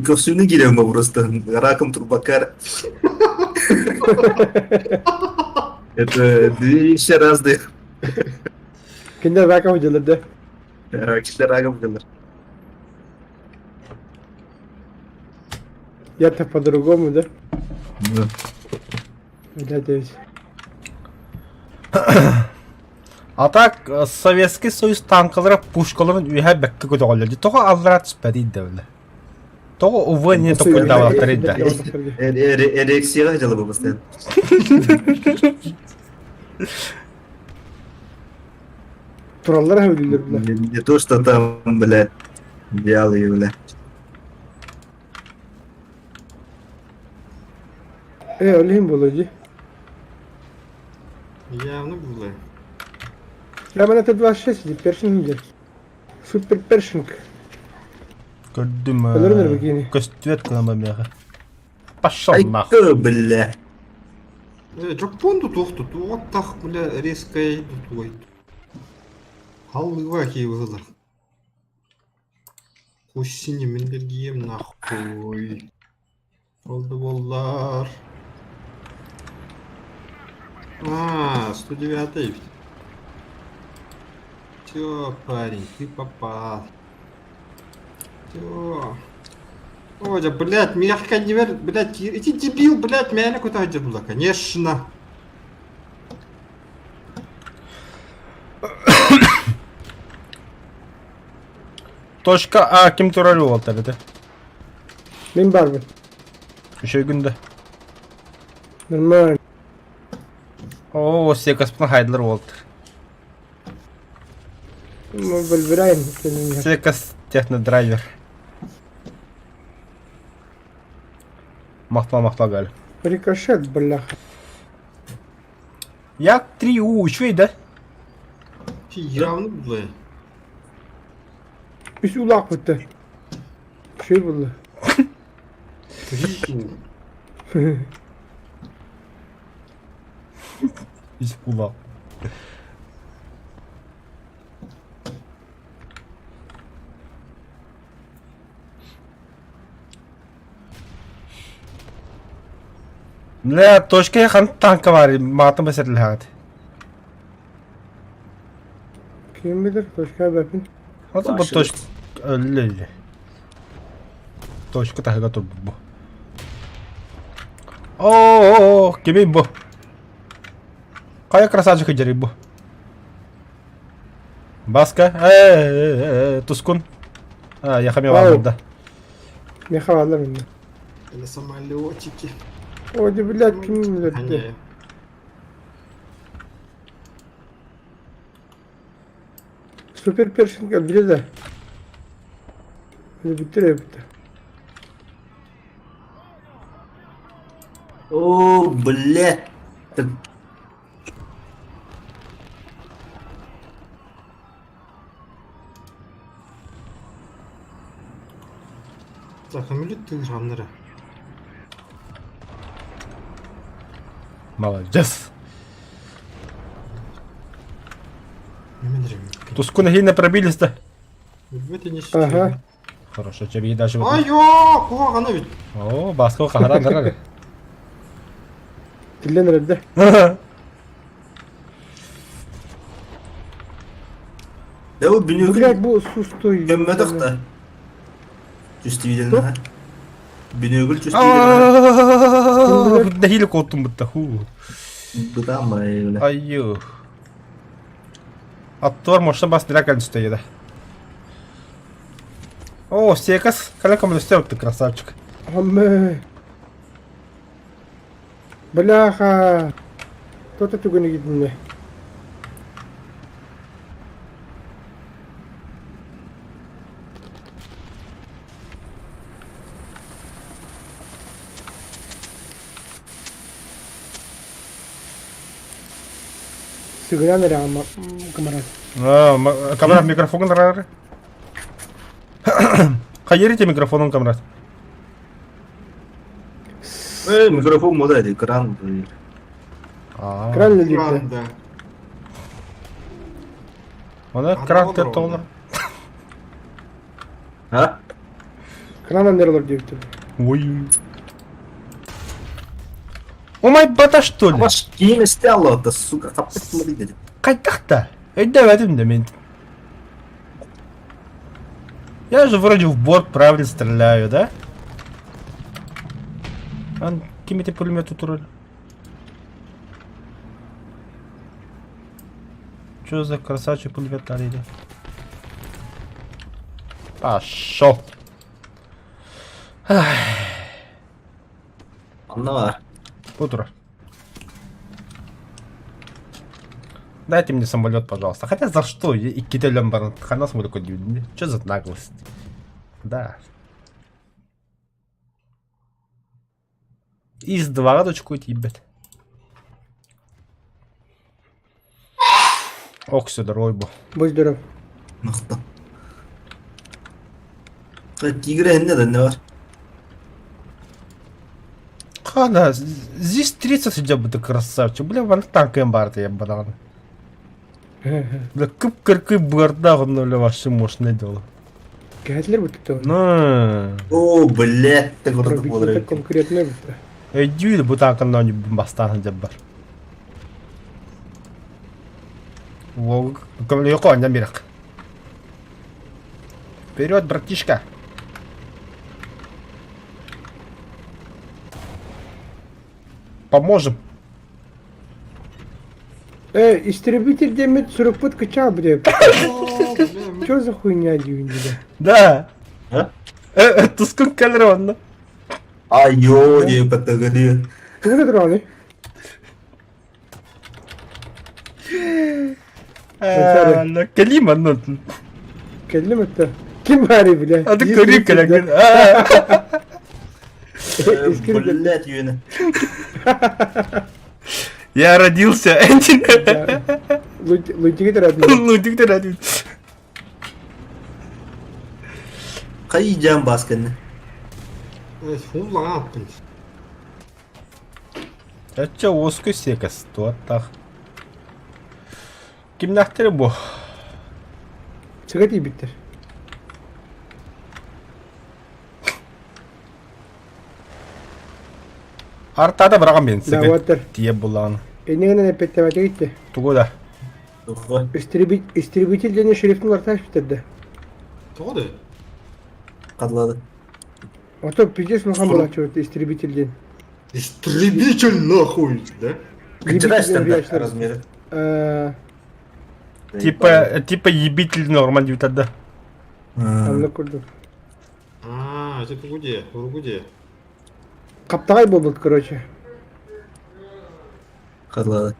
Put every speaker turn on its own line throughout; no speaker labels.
Костюмный гелем просто. Раком Турбакар. Это две вещи разные.
Kinder raka hocaları
Кişiler раком kalır.
Я-то по-другому, да?
Ну,
Надеюсь.
А так, Советский Союз танкалары пушкаларын үйә бәкке көтө алды. Тоға аллара түспәді иді білі. Тоға увы не тоқылда вақтар иді.
эрекция хотела бы постоянно.
Turallar hövdüler bunlar.
Не то, что там, блядь, белые, блядь.
Öyleyim bulucu.
Явно было.
Я бы на Т-26 першинг где? Супер першинг.
Көрдім,
Білеріңдер бікені.
көстует күнәмі меға. Пашал
Ай,
нах.
бля.
Жапон тут ох тут вот так, бля, резко идут ой. Халлыва кейвылар. Хусине мендергием нахуй. Oldu bollar. 109 ведь. Всё, парень, ты попал. Всё. Ой, да, блядь, мягко не верь, блядь, иди дебил, блядь, меня куда было, конечно.
Точка А kim турары oldu dedi.
Benim barbun.
Үші күнді.
Нормально.
О, Секаспын хайдылар oldu.
Мы выбираем.
Секас технодрайвер. Мақтал гәлі.
Рикошет, бляха.
Як 3У үшвей, да?
Явно было.
Biz ulak bitti. Şey buldu.
Hiç kulağım. Ne, точка хан танка var. Matım mesela hadi.
Kim bilir? Başka bakın.
Nasıl bu
Başladı.
точка öyle. Точка тахга tur bu. Oo, kimi bu? Kaya красавчик ejeri bu. Баска, Тускун. Я хамил
Ау.
да.
Ne havalar bunlar.
На самолетике.
O da bilir kim bilir.
Они.
Süper perşin gel biri de. Hadi bitir bitti.
О, бля. Так,
Захамилит ты жанры.
Молодец.
Немедленно.
Тускуны сильно пробились, да?
В это не
Ага.
Хорошо, тебе даже вот.
Айо, кулак, она ведь.
О, баска кахаран дарар.
Dillenir evde.
Да вот
Bu
бинюгül
direkt bu sustu.
gömmedik da. Чувствительно, ha. Бинюгül чувствительно.
Да хили коттум бутта. Ху.
Bu da ama öyle.
Ayyo. Attı moşta bas direkt üstte da. О, Секас, калеком üstte yaptı красавчик.
Amma. Бляха. Кто-то туго не гидin mi? Sigara nere ama kamerat.
Камера микрофон дарар. Hayır mikrofonun kamerası.
Микрофон мода экран.
Aa.
Kral ne diyor?
Правда.
Ona kran tep olur.
Ha?
Крана нерлор директор.
Ой. Омай бата что ли?
Ваш киім істе аллады, сука, қапты смотри деді.
Қайтақта? Өйдәвәдім да мен. Я же вроде в борт правильно стреляю, да? Ан, кем-то пулемет утроили. Чё за красавчик пулемет налили? Пошел.
Анна бар.
Утро. Дайте мне самолет, пожалуйста. Хотя за что? И кителем баран. Хана самолет кодюдни. Чё за наглость? Да. Из два дочку ебать. Ох, сюда ройбу.
Будь здоров.
Мықты. Тигрі әнне не бар.
Хана, здесь 30 идет бы ты красавчик. Бля, вон танкаем барты я банан. Бля, кып-кыркы бардагы нуля ваши мощное дело.
Кәтлер бұтты тоғын.
На.
О, блядь, ты город
Пробитный
болдыр.
конкретный бұтты.
Эдюйді bu танкандан не бастан деп бар. Ол көмілі еқо андан берек. Вперед, братишка. Поможем.
Истребитель демет 40 пут качал, бля. Чё за хуйня, дюнь, бля?
Да.
А?
Тускун калеронно.
Айо, не патагали.
Ты вот дроны.
Калима, ну.
Келлем это. Кемари, бля.
А ты курим калягин.
Блядь, юны.
Я родился.
Лунтики-то родные.
Лунтик ты родился.
Қай жан басқаны?
Фуллан аппын.
Я чё, оску сека стуаттах. Кимнахтыры бу?
Сыгат ебиттер.
Артада бираган мен
Да,
сыгы.
ваттер.
Тие булан.
Энегенен эппеттемете гитти.
Тугуда.
Тухы.
Истребитель және шерифтің арташ бітірді.
Тоғды?
Қадылады.
А то пиздец маған бола чего-то истребительден.
Истребитель нахуй, да?
Күтірәш
Ебитель
тәнді
яшьлер.
размері.
Типа ебитель нормаль деп атады.
Анны көрдік.
Это где? Ургуде.
Қаптағай болбылды, короче.
Қадылады.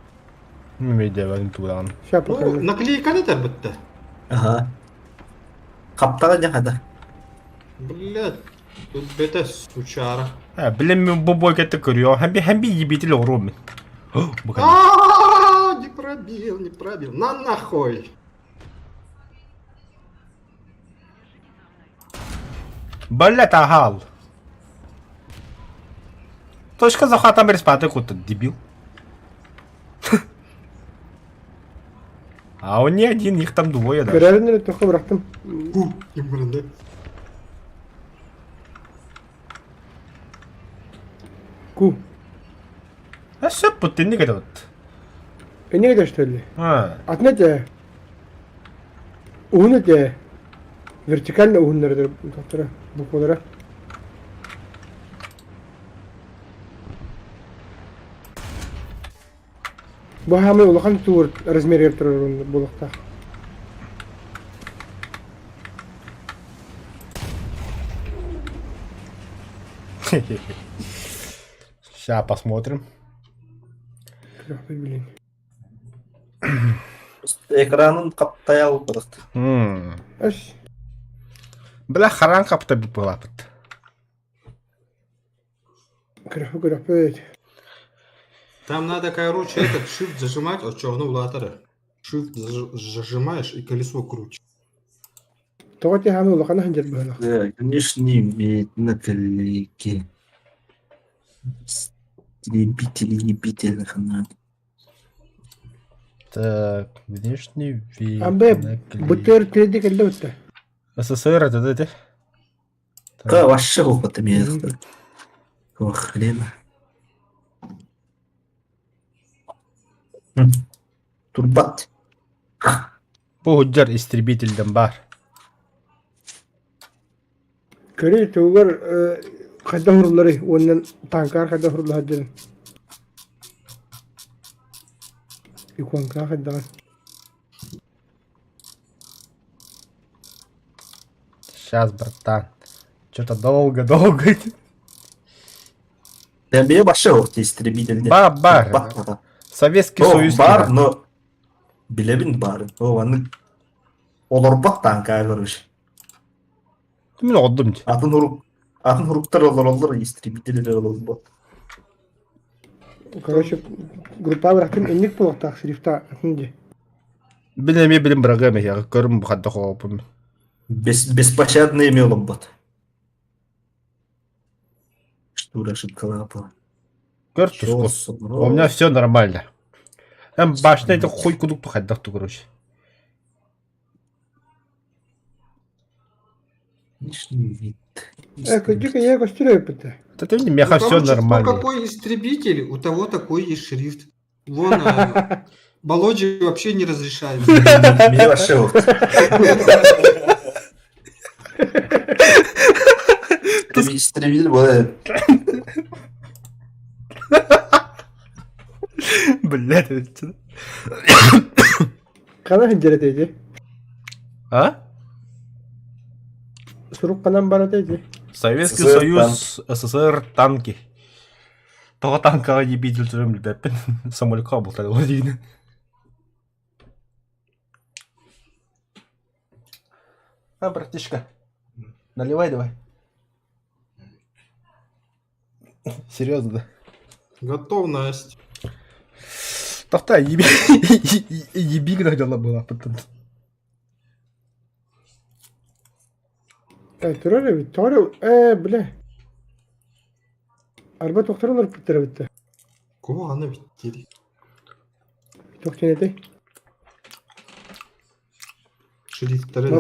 Мейде бәлім туган.
Ща
Ну,
покажу.
наклейка тер бітті.
Ага. Қаптағы жақада.
Блядь, тут бета сучара.
Білем мен бұл бой кетті көріо. Хәмбі ебитель ору мен. Бұқан.
Не пробил, не пробил. На нахуй.
Блядь, ахал. Точка захвата бере спати кута, дебил. А он не один, их там двое даже.
Көрерінері тоқы бірақтым.
Емірінді.
Ку.
А сөп бұтты, не кәді бұтты?
Энеге что ли? Атына де. Уыны де. Вертикально уынлары доктора. Буквалары. Бұл хамы улахан туыр размер тұрыр болықта.
Сейчас посмотрим.
Блин.
Экранын қаптай алып бұдықты.
Аш.
Бля, харан капта бит была пыт.
Графы.
Там надо, короче, этот shift зажимать, от чего латера. Shift зажимаешь и колесо крутишь.
Тоғати хамы улахан ханжар бұғылақ.
Да, внешний вид наклейки. Ебитель хана.
Так, внешний вид.
Абе, бұттыр тіреді кәлді бұтты.
СССР это да?
вообще опыт имеет. Какого хрена? Турбат.
Бұл үддер истребительден бар.
Körü tuğlar kadda hurulları ondan tankar kadda hurulları haddirin. Иконка kadda.
Сейчас, братан. Что-то долго.
Я бе вообще опыт истребитель.
Бар.
Бар.
Советский Союз.
Бар, но билебин бар. О, аны олорбак танка көрүш.
Мен оддым.
Атын хуруктар олор истребитель олор.
Короче, группа бıraktım enlik bulakta şerifta atınca.
Білем бірагам я көрім бұқадда қоғапым.
Беспощадный имел бот. Что ошибка лапа?
Көртіс, у меня все нормально. Башына это хуй кудук тухаддақту, короче.
Внешний вид.
Кодюка я кострю пыта.
Да ты мне, меха, все
Короче,
нормально.
кто какой истребитель, у того такой есть шрифт. Вон, Володе вообще не разрешает.
Мне вообще опыт. Истребитель бывает.
Блядь, это что?
Kana hıncareteydi.
А?
Suruk kanan barataydı.
Советский
СССР
Союз, СССР, танки. Того танка не бить ультрамили, да, самолетка был тогда владельный. Братишка, наливай давай. Серьезно, да?
Готовность.
Тофта, еби, когда дела была потом.
Töröre bit. Bile. Araba doktor olur bitti bitti.
Кого она видит?
Doktor ne de?
Шрифтары.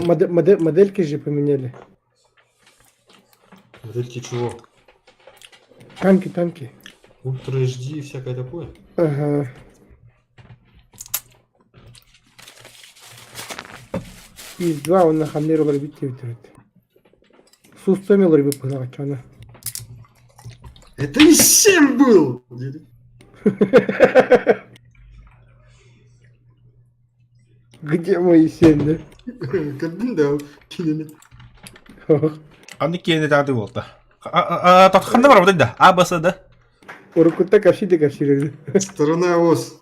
Модельки же поменяли.
Модельки чего?
Танки.
Ультра HD и всякое такое.
Ага. İz-2 onunla hamler olur bitti. Su istemiyorlar bir pınar çana.
Это и 7 был!
Где мои семьи?
Кабин да.
Аны кейінді тағды болды. Тақтықанда бар бұдайды, А-басы-ды.
Оркутта кашиды каширеді.
Сторона ос.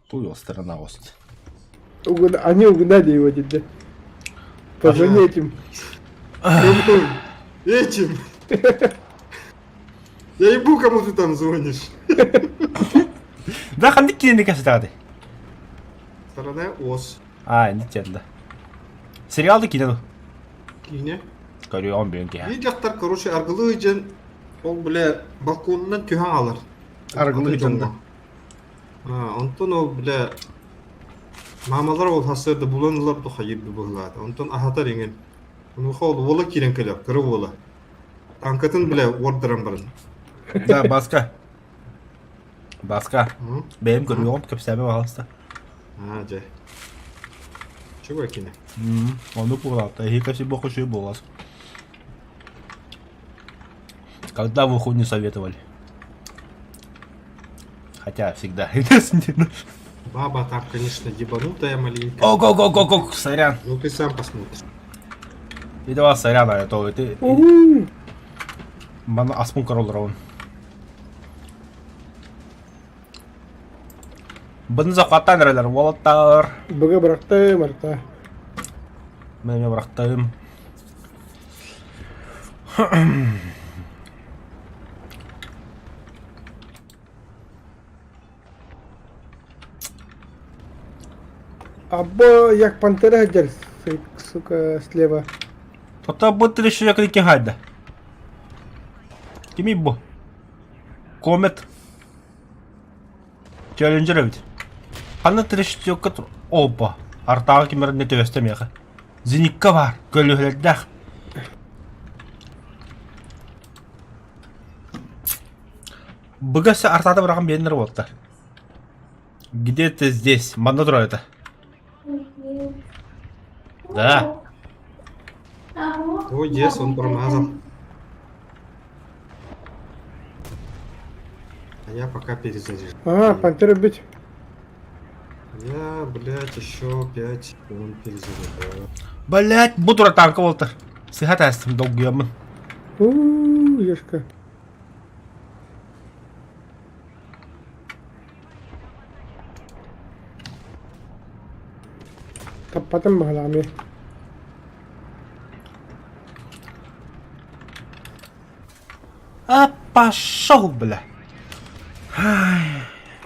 Туел сторона ост.
Они угнали его деда. Позвони этим.
Кому? Этим. Я ебу, кому ты там звонишь.
Да, қанды кейінді кәсі тағды.
Сторона ос.
Не тенді. Сериалды кейінді.
Кине.
Көрі 10 бүйін кейі.
Видяқтар, короче, аргылы жен, ол, бля, балконынан түйен алыр.
Аргылы женді.
Онтон ол, бля, мамалар ол хасырды бұланылар тұқа ерді бұғылады. Онтон ахатар енген. Онуға ол олы керен келіп, кірі олы. Танкатын, бля, ордыран барын.
Да, Басқа. Бәйім көрі 10 көпсәбі бағалысты.
Жай. Чего кине?
Он упорал-то, и ко всему хочу было. Когда вы хуй не советовали? Хотя всегда.
Баба там, конечно, ебанутая маленькая.
Ого, сорян.
Ну ты сам посмотришь.
И давай сорян, а то ты... Бана асмун корол раун. Бұны зақуаттан әрелер, уолаттар.
Бұға бұрақтым, арта.
Мен бұрақтым.
Або, як пантера дер, сука, слева.
Тота бұттыр еще як реки хайда. Кеми бұ? Комет. Челленджер өйді. Қаны тірішті өккет. Опа. Артағы кемерін не төвесті меқі. Зеникка бар, көлүһөлөрдөх. Быгасы артада бұраған бенлер болды. Где-то здесь. Манда тұр это. Да.
Ой, yes, он промазал. А я пока перезаряжу.
Ага, пантера бить.
Я, блядь, еще 5 секунд перезаряжаю.
Блять, бұ тұра танка болды. Сыға тәстім долгүйемін.
Ешка. Потом бахалами.
А, пошел, бля.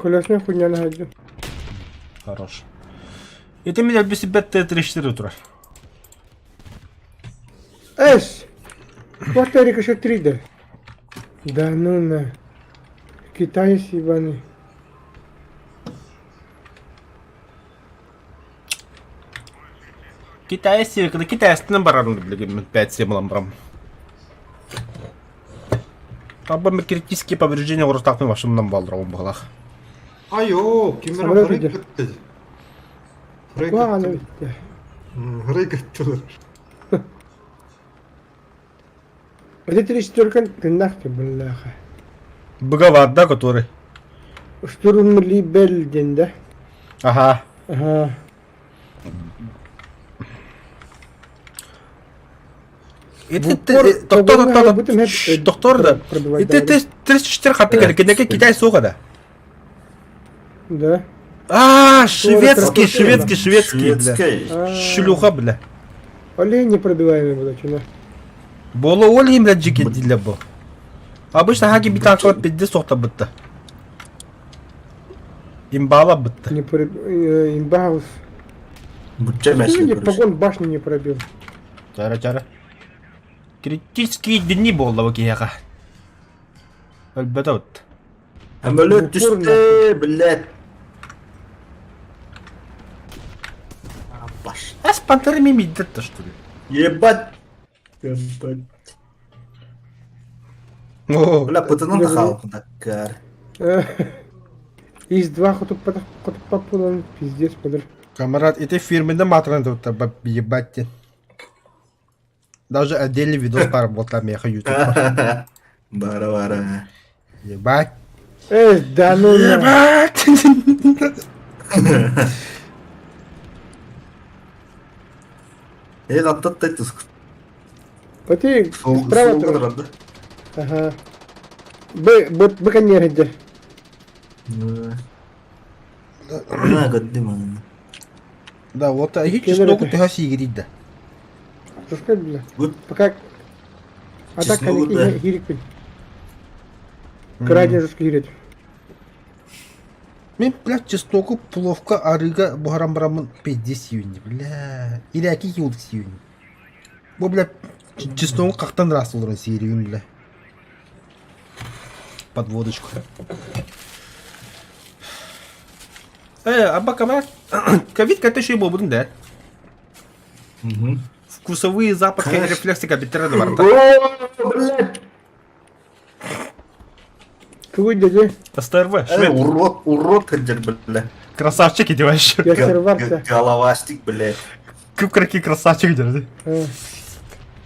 Колесная хуйня находил.
Хорош. И ты меня без себя Т-34 утра.
Эс! Квартирика еще 3D. Да ну на. Китаец ебаный.
Китайцы, когда китайцы баран, блин, 5-7 ламбрам. Абы критические повреждения в ростахме вашим нам балдровым балах.
Айо, кимера
Самолет
хрей
идет.
кітті.
Ладно, ведь.
Хрей кіттілер.
Вот эти 34 ты нахуй, бляха.
Быговат, да, который?
Штурм Либельден, да?
Ага.
Ага.
И
В
ты,
упор
доктор,
будем
доктор, да.
продавать,
И ты,
да.
34 хаты, кенеке Китай сука, да.
Да.
А, шведский,
Шведский,
шведский, бля.
Шведский.
Шлюха, бля.
Олень непродаваемый, блядь, что
Боло олим, бля, джигет для был. Обычно хаки битан кылып 50 сокта бытты. Имбала бытты.
не имбаус.
Bütçe
Почему
mesleği
мне
görüş.
погон башни не пробил?
Чара. Критический дни болду bu kiyaka. Elbette öttü.
Hem öyle düştü billet. Baş.
С пантерами медет-то, что ли?
Ебать. Ебать.
О,
Бля, пытанın da халkında kar.
Из два популан, пиздец, подр.
камарат, этой фирменде матран тут ебать. Даже отдельный видос поработал меха YouTube.
Бара-бара.
Ебать.
Да ну на.
Ебать.
Atlattı tusk.
Вот и
Soğuk
справа
soğuk
тоже.
herhalde.
Ага. Б коннегде.
Ne kaddim onu.
Да, вот, а я
Кемер
чеснок
это.
ты гаси игрить, да.
Пускай, бля.
Вот.
Пока. А так,
Честно, да.
гирик. Крайне жестко гирит.
Мен, блядь, честоку, пловка, арыга, бухарам-барамын 50 июня, бля. Или аки юлдық июня. Бұл, блядь, честоку қақтан рас олырын сериюн, бля. Под водочку. Абба, камарат, ковид кәті шей бол бұдың, да? Вкусовые, запахи,
Конечно.
рефлексы кабиттері де бар, да?
О, блядь.
Какой дядя?
СТРВ, швед.
Урод хеджер, блядь.
Красавчик иди вообще.
Я сорвался.
Головастик, блядь.
Кып-краки красавчик держи.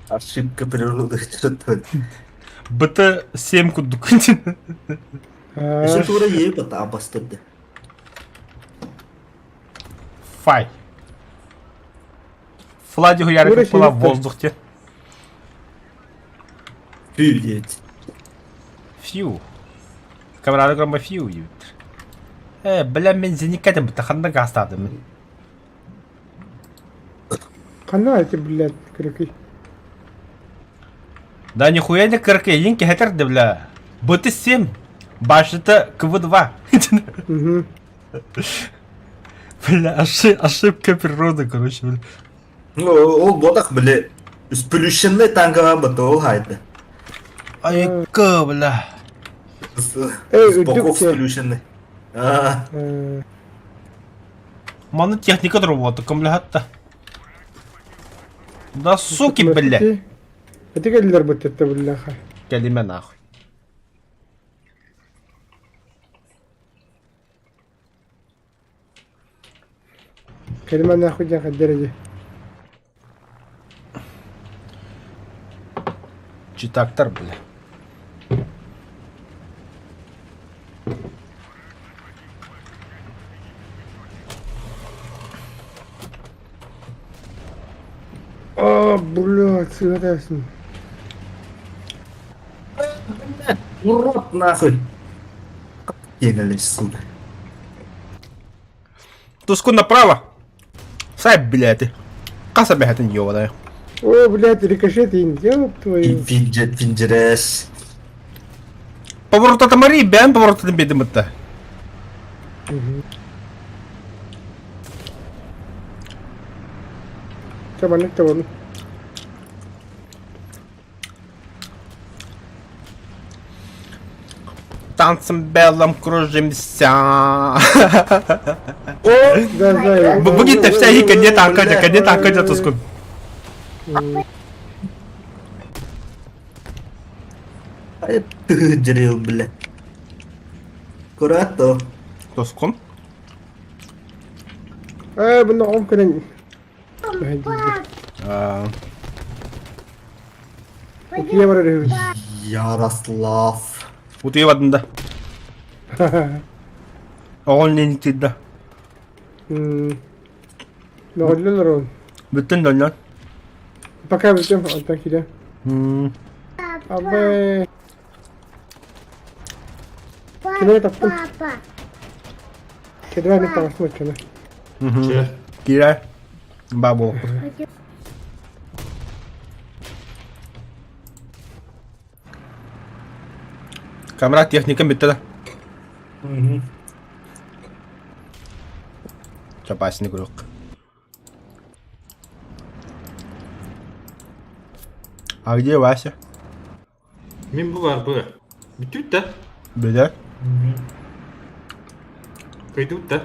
Ошибка природы. Что-то.
БТ-7 кудукунтин.
Еще тура ебать, абастырды.
Фай. Флади хуярик
Тура
была в
сидит,
воздухе.
Блядь.
Фью. Камерада грома фью ют. Бля, мен зеникадем бітаханда гастадым.
Хана эти, блядь, крики.
Да нихуя не кырке, енки хетерді, бля. БТ-7. Башыты КВ-2.
Угу.
Бля, ошибка природы, короче, бля.
Ол бодақ, блядь. Сплющенный танковый батол хайды.
Айка, бля.
С боков
Дюксе.
сплющенный.
Маны техника дұрып отыр, кім бля хатта. Да суки, бля.
Это келдер будет это, бляха.
Калиме нахуй.
Kelime nahud ya derece.
Читактар, бля.
А, блядь, согласен.
Урод нахуй. Кинулись, сука.
Туску направо. Сай, блядь. Каса, блядь, это ёбаная.
О, блядь, рикошет, ёб твою.
Пинджерес.
Поворот от Мари, бен поворот от Бедемата.
Tamam, tamam.
Танцем белым кружимся.
О, да, да.
Будет вся и конец танка, Тускун.
Это дрил, бля. Аккуратно.
Тускун?
Bunu omkring. Okey var öyle.
Ярослав.
Утый в одном. Он не тида.
Ne oluyor oğlum?
Bütün dönüyor.
Пока bittim belki de. Abi. Kime taktım? Kedi var ne taktım açana.
Че?
Кира. Бабу. Камера техника биtti. Чапасный круг. А где Вася?
Мен bu var bu. Bütün de.
Беда?
Kaydı da.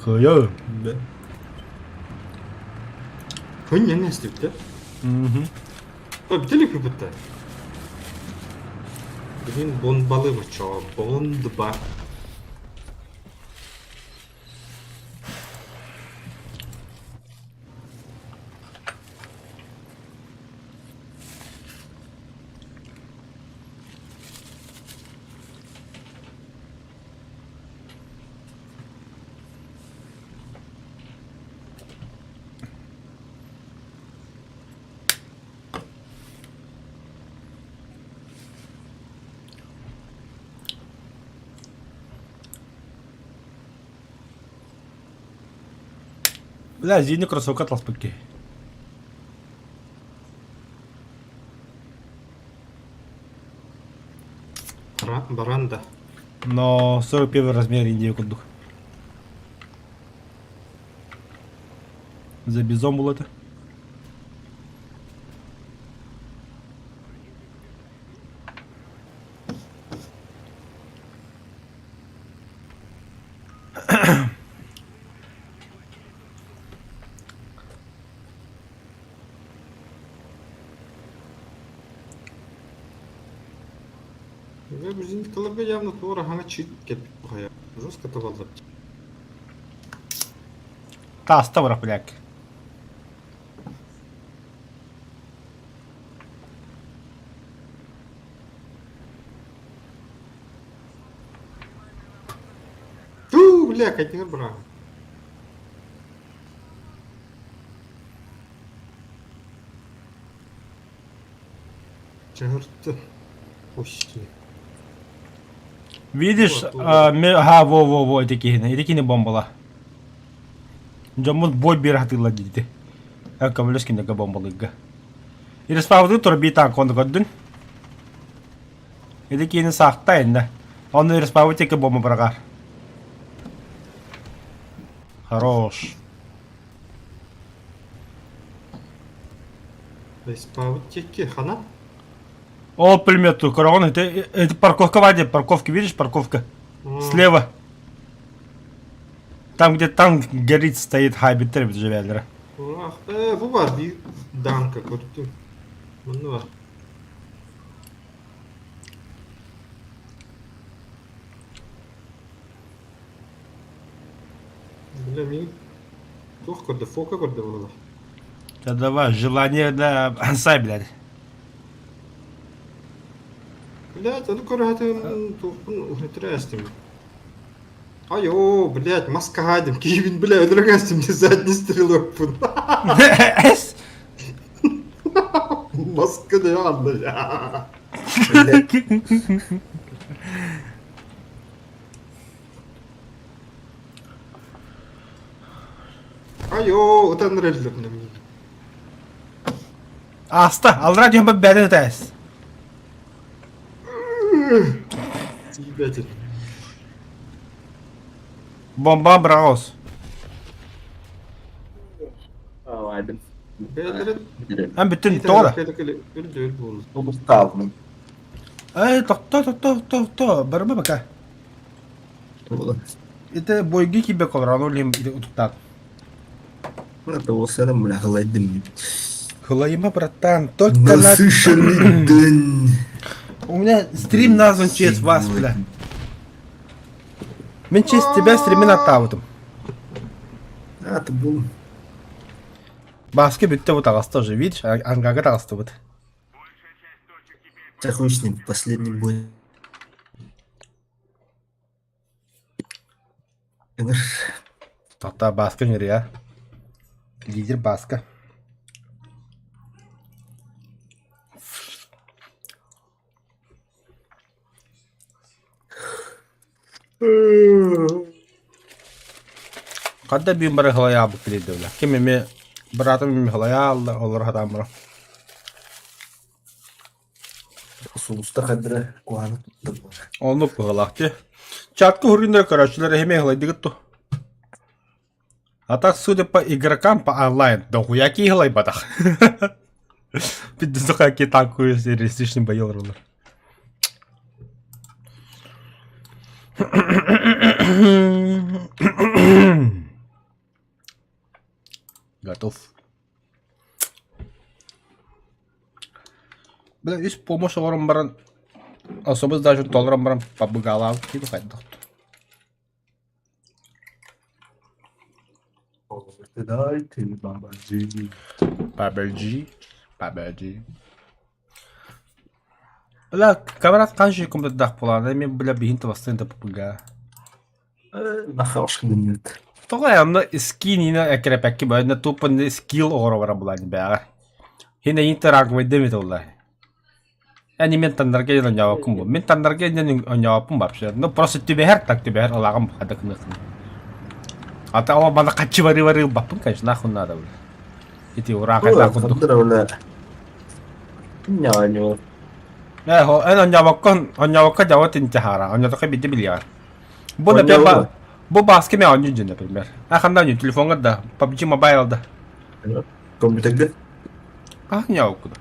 Хая.
Хүн яна стүтэ. О, битэлик битэ. Бин бомбалы мычо, бомба.
Бля, зимний кроссовок от ласпаки.
Баранда.
Но 41 размер Индии кундук. За бизон был это.
Я бизинкаларга явно туура хана чит кетип кая. Жестко табалдап.
Таста врапляк.
Ту, бля, кайтер бра. Чагыртты. Почти.
Видишь,
Вот,
во, эти бомбала. Джамут бой бирахтыла дейді. Кавлескиндегі бомбалыгга. Ирспавды турби танк онды көддін. Едекені сақта енді. Оны ирспавы текі бомба бірағар. Хорош.
Исправить теки хана.
О, пулемет, корон, это парковка, Вадя, парковка, видишь, парковка? Слева. Там, где танк горит, стоит хайбитер, живелера.
Bu var bir danka gördüm. Bunu var. Бля, мне тух көрді, фока көрді болды.
Да давай, желание да ансай, блядь.
Блядь, onu көрәтім, туқпын үтірәстім. Айо, блядь, маска хайдым, кейбін, бля, өдірәстім, не задний стрелокпын. Маска да янды, я. Айо, ұтаныр әлдірін.
Аста, алыра жембі бәдін өтәйіз.
Съебатель.
Бомба браус.
Aydım.
Бәдірін.
Hem bütün doğru.
Öldü болды.
Olursa kaldım.
Ey, to, barıma bak ha. Это бойги тебе колорану лим или утуктак.
Это olsa da bile hılaydım.
Хулаима, братан, только на...
Насыщенный день.
У меня стрим назван в честь вас, бля. Мен в честь тебя стримин аттабытым.
Это был...
Баске бітті вот ағасты тоже, видишь? Ангага ағасты вот.
Захуй последний бой.
Тата баска не я. Лидер баска. Кадда бин бары хылая абы келеді бля. Кемеме братым мен хылая алды, олар хатам бара.
Сулуста кадра куанып тұр.
Onu пығылақты. Чатка хуриндар короче, хеме хылайды гытту. А так, судя по игрокам по онлайн, да хуяки хылай батах. Пиддізі қаки танкую реалистичный боел ролы. Готов. Бля, есть помощь орам баран. Особо даже долларом баран побыгала. Киду хайд дохту.
Дайте, бабаджи.
Бабаджи. Бля, камерат қанша күмді дақ боланы, мен бля бейінті бастайын да попыга.
Нахауш кіндімет.
Тоға ямна скинина әкірепәкке бәйіне тупын скилл оғыра бара болайын бәға. Хина интерак вайдемет олай. Әне мен тандарға ен оңявапым бұл. Мен тандарға ен оңявапым бапшы. Ну просто түбәхер так түбәхер олағым қадықны. Ата ала бана қатчы бары бапын, конечно, нахуй надо бля. Эти урака нахуй дух.
Няню.
Эхо, оңяваққа жауат интихара. Оңяваққа биді білияр. Бұл например, бұл баске мен оңю жүн, например. Ақанда оңю телефонға да, PUBG Mobile да.
Компьютерде?
Оңяваққа да.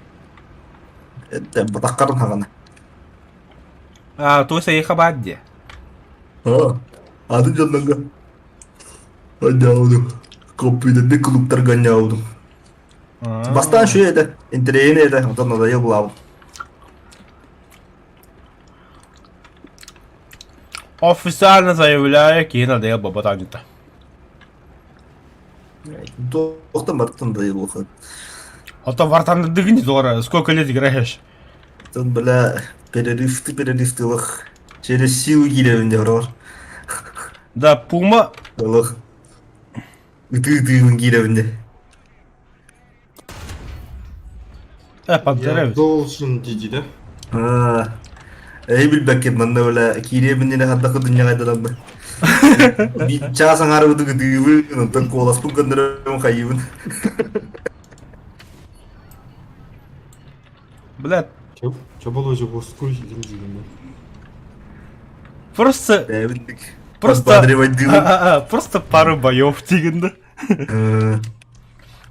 Это батаққарын хағана.
Той сайыға бад де.
Ады жаннанға. Оңяудым. Компьютерде клубтарға оңяудым. Бастан şu еді. Интерейін еді. Одан надайыл бұлауым.
Официально заявляю, ки надоел баботанita.
Тоқтан бартын дайыл оқыд.
А то вартанды дыгни зора, сколько лет играешь?
Тон, бля, перерифтылық. Через силу келевінде бар.
Да, Пума...
Олық. Үті-үтігін келевінде.
Пантера ведь.
Должен дейді да.
Эй, білбәкке, манда бля, келевінде қаддақы дүния қайдадан ба. Часың ары бұды күтігібі, ұнтан қоласпын көндірімін қайыбын.
Блядь,
Че было уже воскуй или
просто...
Бәбіндік.
Просто пару боев тигінді.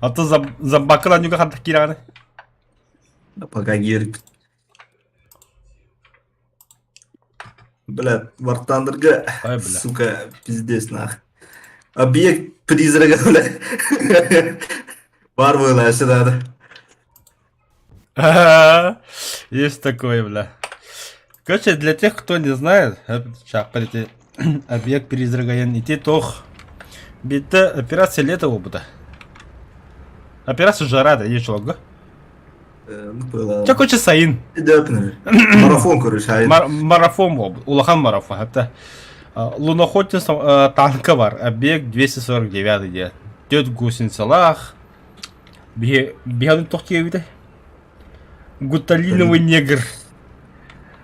А то зомбакыдан juga қандық керағаны.
Пока керіп. Бля, вартандырға,
Ай, бля.
сука, пиздец нах. Объект призрака, бля. Бар была, сюда, да.
Ага, есть такое, бля. Короче, для тех, кто не знает, сейчас, подожди, объект перезрагаян, идти тох. Бита операция лето опыта. Операция жара, да, есть чего?
Ну, было.
Че, короче, сайын.
Дөпнер. Марафон, короче, ай.
Марафон был, улахан марафон. Это лунохотин танка бар, объект 249 где. Тет гусеницалах. Беганы тохтия вида. Гуталиновый негр.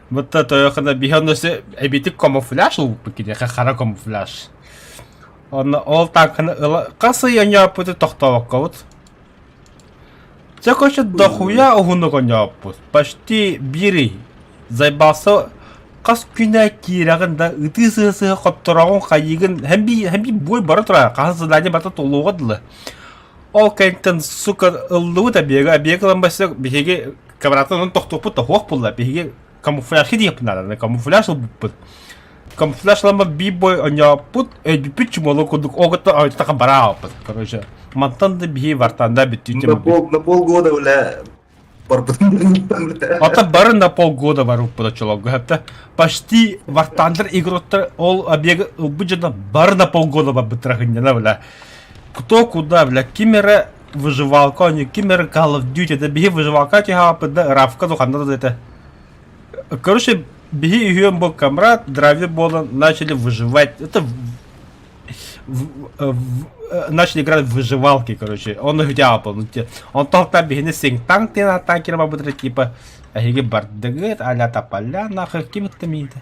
Вот это когда беганы се объекты камуфляж лу покине, хахара камуфляж. Он ол танканы касы яня пыты тохтавакка вот. Це короче дохуя огунного няпус. Почти бири. Заебался кас күнә кирагында ытысы коттырагын кайыгын хәмби бой бара тора. Касы дәне бата толугыдлы. Ол кәнтен сука ыллы да бега басы беге камератан тохтопу тохок булла. Беге камуфляж дип надо, камуфляж бут. Камуфляж лама бибой няпут эдипич молокудук огата айтака бараап. Короче, мантанда бие вартанда битүте.
На полгода, бля.
Ата бары на полгода вару подачалог. Хәтта почти вартандыр игроттар ол объект бюджета бары на полгода бабытрагынна, бля. Кто куда, бля, кимера выживалка, не кимера Call of Duty, да бие выживалка тиха да равка до ханда это. Короче, бие и был камрад, драйве было, начали выживать. Это начали играть в выживалки, короче. Он хотел полностью. Он только бегает синг-танк, ты на танке работает, типа, ахиги бардагет, аля тапаля, нахер ким-то мита.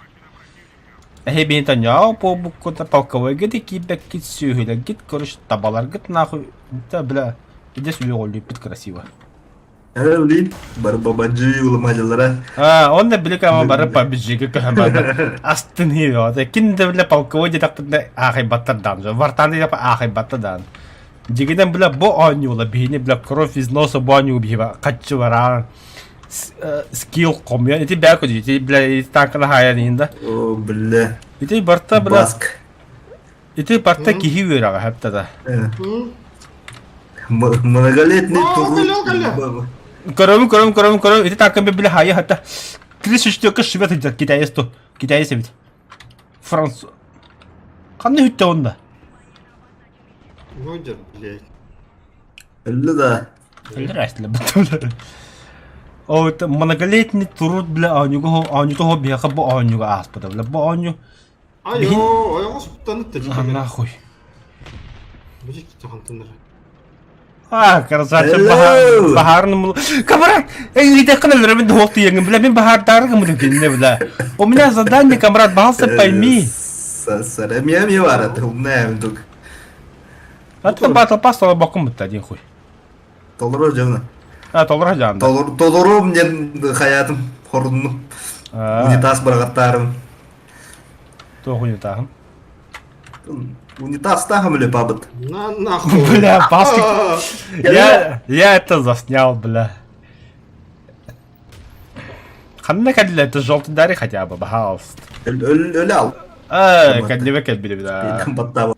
Ахи бегает няу, по букву-то полковой гиды, кибек кит сюгиля, гид, короче, табалар гид, нахуй. Да, бля, иди сюда, лепит красиво.
Блин, барбабаджи уламаджалара.
Он не блика бары побежи, как хамбар. Астынıyor. Кинде бля полковой де так ахай баттардан. Вартанды япа ахай баттардан. Дигиден бля бо анюла бихне бля кровь из носа бо аню бива. Качвара. Скилл комья. Эти бяко ди, бля так на хаянинда.
О, бля.
Эти барта бля.
Баск.
Эти барта кихивера хаптада.
Многолетний
тур.
Кором. Эти так бля хая хата. Крыша штука швед идет китайство. Китайцы ведь. Франц. Канны хутта онда.
Ну, дед, блядь.
Да.
Здрасте, бля. О, это многолетний труд, бля, аню того беха, бо аню аспада, бля, бо аню.
Айо, спутанытта
А нахуй.
Блядь, тахантыныр.
Красавчик,
Hello.
бахарным. Камрад, иди к нам, ребят, хохты ягн, бля, мен бахар даргам ребят, бля. У меня задание, камрад, бахался, пойми.
Сарамьями вара, ты умнаем тук.
А ты батл пас, то боком бит один хуй.
Толрож жевна.
Толрож жан.
Толором мен хаятым, хордуну. Унитаз барагаттарым.
То хуй не так.
Унитаз тахам или пабат?
На нахуй.
Бля, баски. Я это заснял, бля. Ханна кадля, это желтый дари хотя бы, пожалуйста.
Öl
Кадливе кадбили, бля.
Баттава.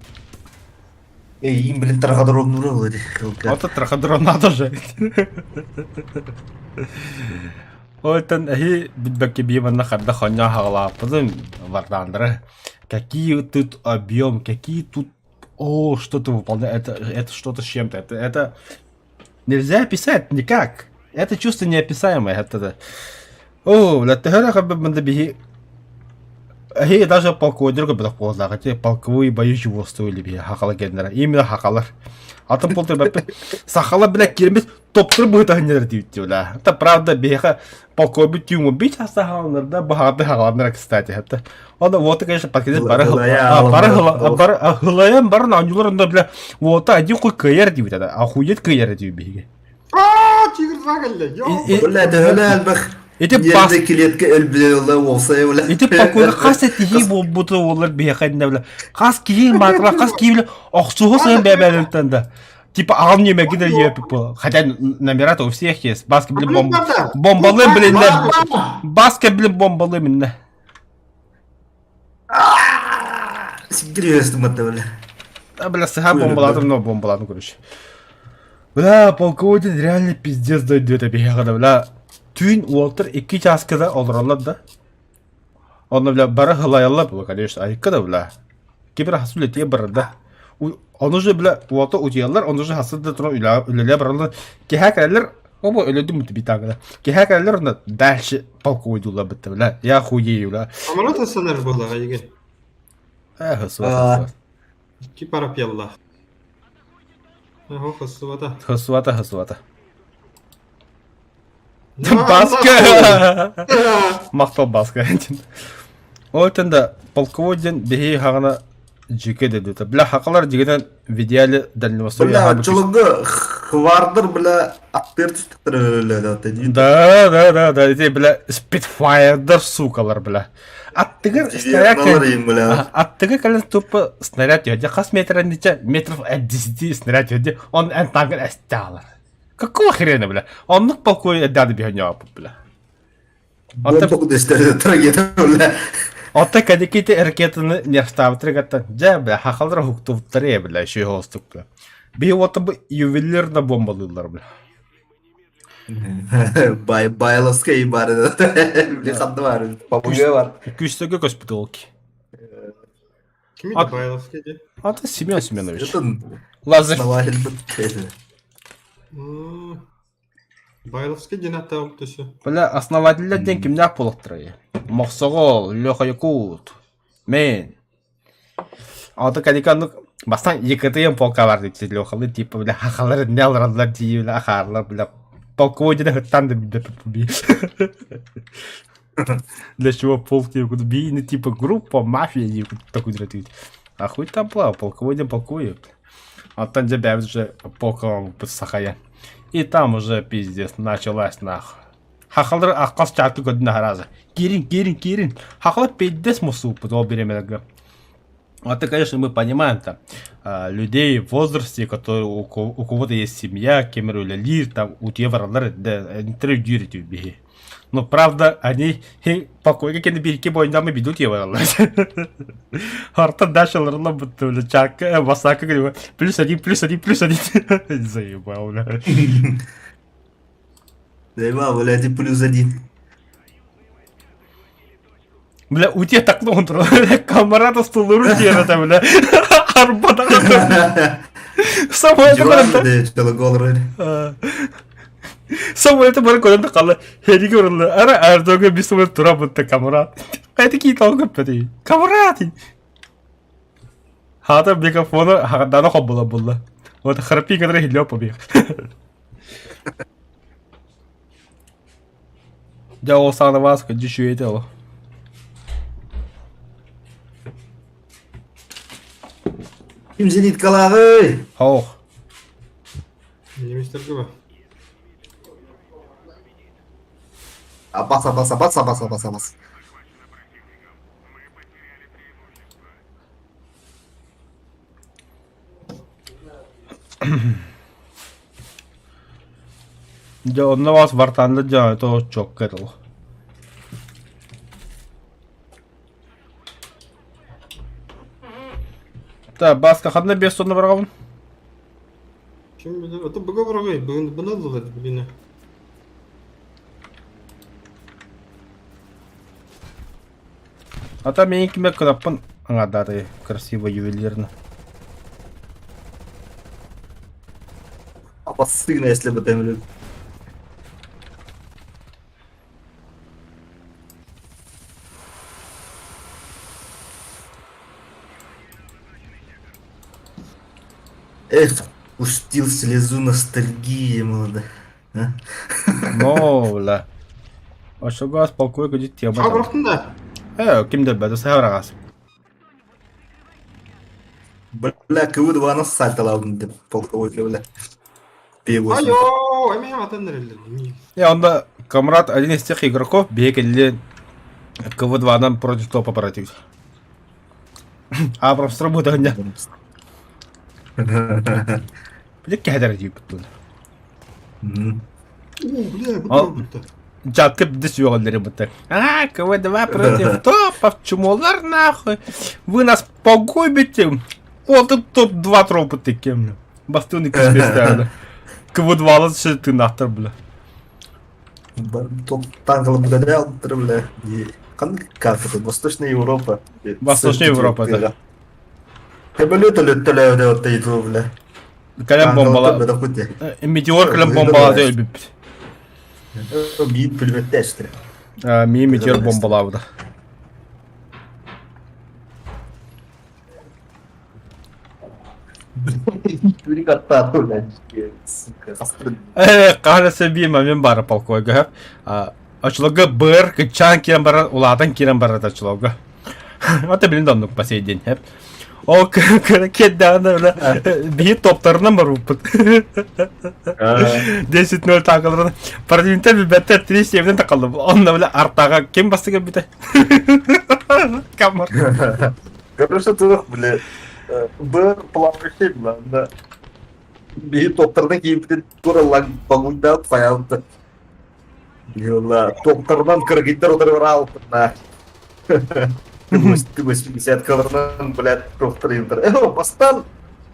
Им, блин, траходром нура вроде.
Вот это траходрон надо же. Вот он, битбаки бима на харда хоня хагла, потом вардандра. Какие тут объем, какие тут... О, что-то выполняет, это что-то с чем-то. Это нельзя описать никак. Это чувство неописаемое. Это... О, бля, ты говоришь, как бы бандабиги... Ахи даже полковой друга бы так поздно, хотя полковые бои чего стоили бы хакала генера. Именно хакалар. А там полтора бэпэ. Сахала, бля, кирмес топтыр будет агнер дивити, бля. Это правда, беха полковой тюму бить, а сахалнер, да, бахаты хагалнер, кстати. Это... Он вот, конечно, подкидет пара хылаям барна, анюларында, бля, вот, один хуй кайер дивити, да, охуеть кайер дивити.
Тигр загальля,
Бля, да гля, бах.
Эти
Yerinde kiletke ölbüle olsa ya bля.
Эти полковой кас этихи болбуты олар бехайында, бля. Кас киин матла, кас киин оксуғы сайын бәбәліктен да. Типа алым неме гидер епіп бұл. Хотя номера-то у всех есть. Баски, блин, бомбалы, блин, баски, блин, бомбалы, блин.
Siktir göğüstüm hatta böyle.
Да, бля, сыха бомбаладым, но бомбаладым, короче. Бля, полководец реально пиздец дойдет, бегада, бля. Түйін Уолтер 2 часкада олыралар да. Оны, бля, бары хылайалар, бля, конечно, айыққа да, бля. Кебір хасыл етеге бары да. Оны же, бля, Уолтер ұтиялар, оны же хасыл да тұрын үлелер баралар. Кеха кәрелер, оба өледі мұты битағыда. Кеха кәрелер, оны дәлші полководец бітті, бля. Я хуей, бля.
Аманат асанар болаға еген.
Хысуата.
Ки парап ялла. Ахо, хысывата.
Хысуата. Баска! Мақтал баска. Ойтында полководец бейі хағына жеке деді. Бля, хақалар дегенен видеялы дәлінімі
Бля, чулығы хвардыр, бля, аттер түстіктір өлі.
Да, бля, спитфайрдыр сукалар, бля. Аттығы кәлін тупы снаряд өйде. Қас метрін дече, метров 10 снаряд өйде, он ән таңғын әсті алар. Какого хрена, бля? Он полководец әдді бейін жауапы, бля.
Бомбок дестерді трагеді, бля.
Отта кәдекейті әркетіні нерставытыры қаттан. Жа, бля, хақалдыра хуқтуыптары, бля, шүй холстық, бля. Бей оты бұл ювелирна бомбалылар, бля.
Байловская бары, бля, қанды бар, попугай бар.
Күстігі госпиталки.
Кими де Байловский де?
Аты Семен Семенович.
Это
Лазарь.
основатель бітті.
Байловский ден атта болып төсі.
Бля, основателерден кімдер болықтыры? Моқсоғол, Леха Якут, мен. Аты кәдеканлық бастан екітіген полка бар дейді, Лехалы, типа, бля, хақалары не алырадылар дейі, бля, ақарлар, бля, полководец хыттанды бі. Для чего полк не куда бейны, типа, группа, мафия, не такой дратует. А хуй там плавал, полководец полкует. А там тебя уже полковал под Сахая. И там уже пиздец началась нахуй. Хахалдар аққас чарты көдіне харазы. Кирин. Хахалар пиздец мусу подол беремелерге. Это, конечно, мы понимаем там людей в возрасте, которые у кого-то есть семья, кемеру лир, там у тебя варлар, да, интервью тебе. Но правда, они покой какие-то береги бойнамы бедут его варлар. Харта дашаларла будто чака, васака говорю, +1. Заебал, бля.
Заебал, бля, ты +1.
Бля, у тебя так много, камарата стулуру дерата, бля. Арбата какой. Самое это бар коданда калла. Хериге урулла. Ара ардога бисумы тура бутта камарат. Кайты ки талгы пети. Камарат. Хата микрофона хадана хоббула булла. Вот харпи кадра хилё побег. Я осана вас ка дишуетело.
Ким зенит калағы?
Хох.
Неместерге ба?
Абас.
Я на вас вартанда делаю, то чок кетл. Да, баска хадна без сонна барган.
Ким билер? Аты бұға барағай, бұны алды біліне.
А там мен киме кнаппын аңадары красиво ювелирно.
Абас стыгна, если бы там. Эх, пустил слезу ностальгии, молодая.
Но, бля. Ошого спокойно гудит тема.
Қа бұрақтың да?
Кимдер бәді сәврағас.
Бля, көві дуаны сальталаудың деп полководец, бля. Певос.
Айо, әме атандар әлдер.
Онда камрад один из тех игроков бегали КВ-2 против топа против. А просто работа не. Бля, кәдер дейіп бұттың.
Бля, бұттар бұттар.
Жаткып дис ёлдары бұттың. КВ-2 против топов, чумолар нахуй. Вы нас погубите. О, тут топ-2 тропы таке, бля. Бастуны кіспестерді. КВ-2 шеті нахтар, бля.
Таңғылы бұда алдыр, бля. Как это? Восточная Европа.
Восточная Европа, да.
Хөбөлөтөлөттөлөө деп атайды, бля.
Калем бомбала. Метеор калем бомбала değil bir.
Бийит пулеметте işte.
Ми метеор бомбала burada.
Hiçbiri katta ulan. Suka.
Kahretsin bir ben bara polkoyga. Açılığı bır, kıçan kiren bara, uladan kiren bara da açılığı. Hatta benim de onluk bahsedin hep. O kırıket öyle bir toplarından var bu. 10-0 takılırdı. Parlamenter bir better triş evden takıldı. Onunla böyle artağa kim bastı gibi bir de. Kamar.
Короче, тут, бля, бір плавающий, бля, да. Bir doktordan kiyip duralan bagulda fayandı. Yolla, doktordan kırgıtlar oturuyor altına. 80 kalırından, bля, doktor yıldır. Bastan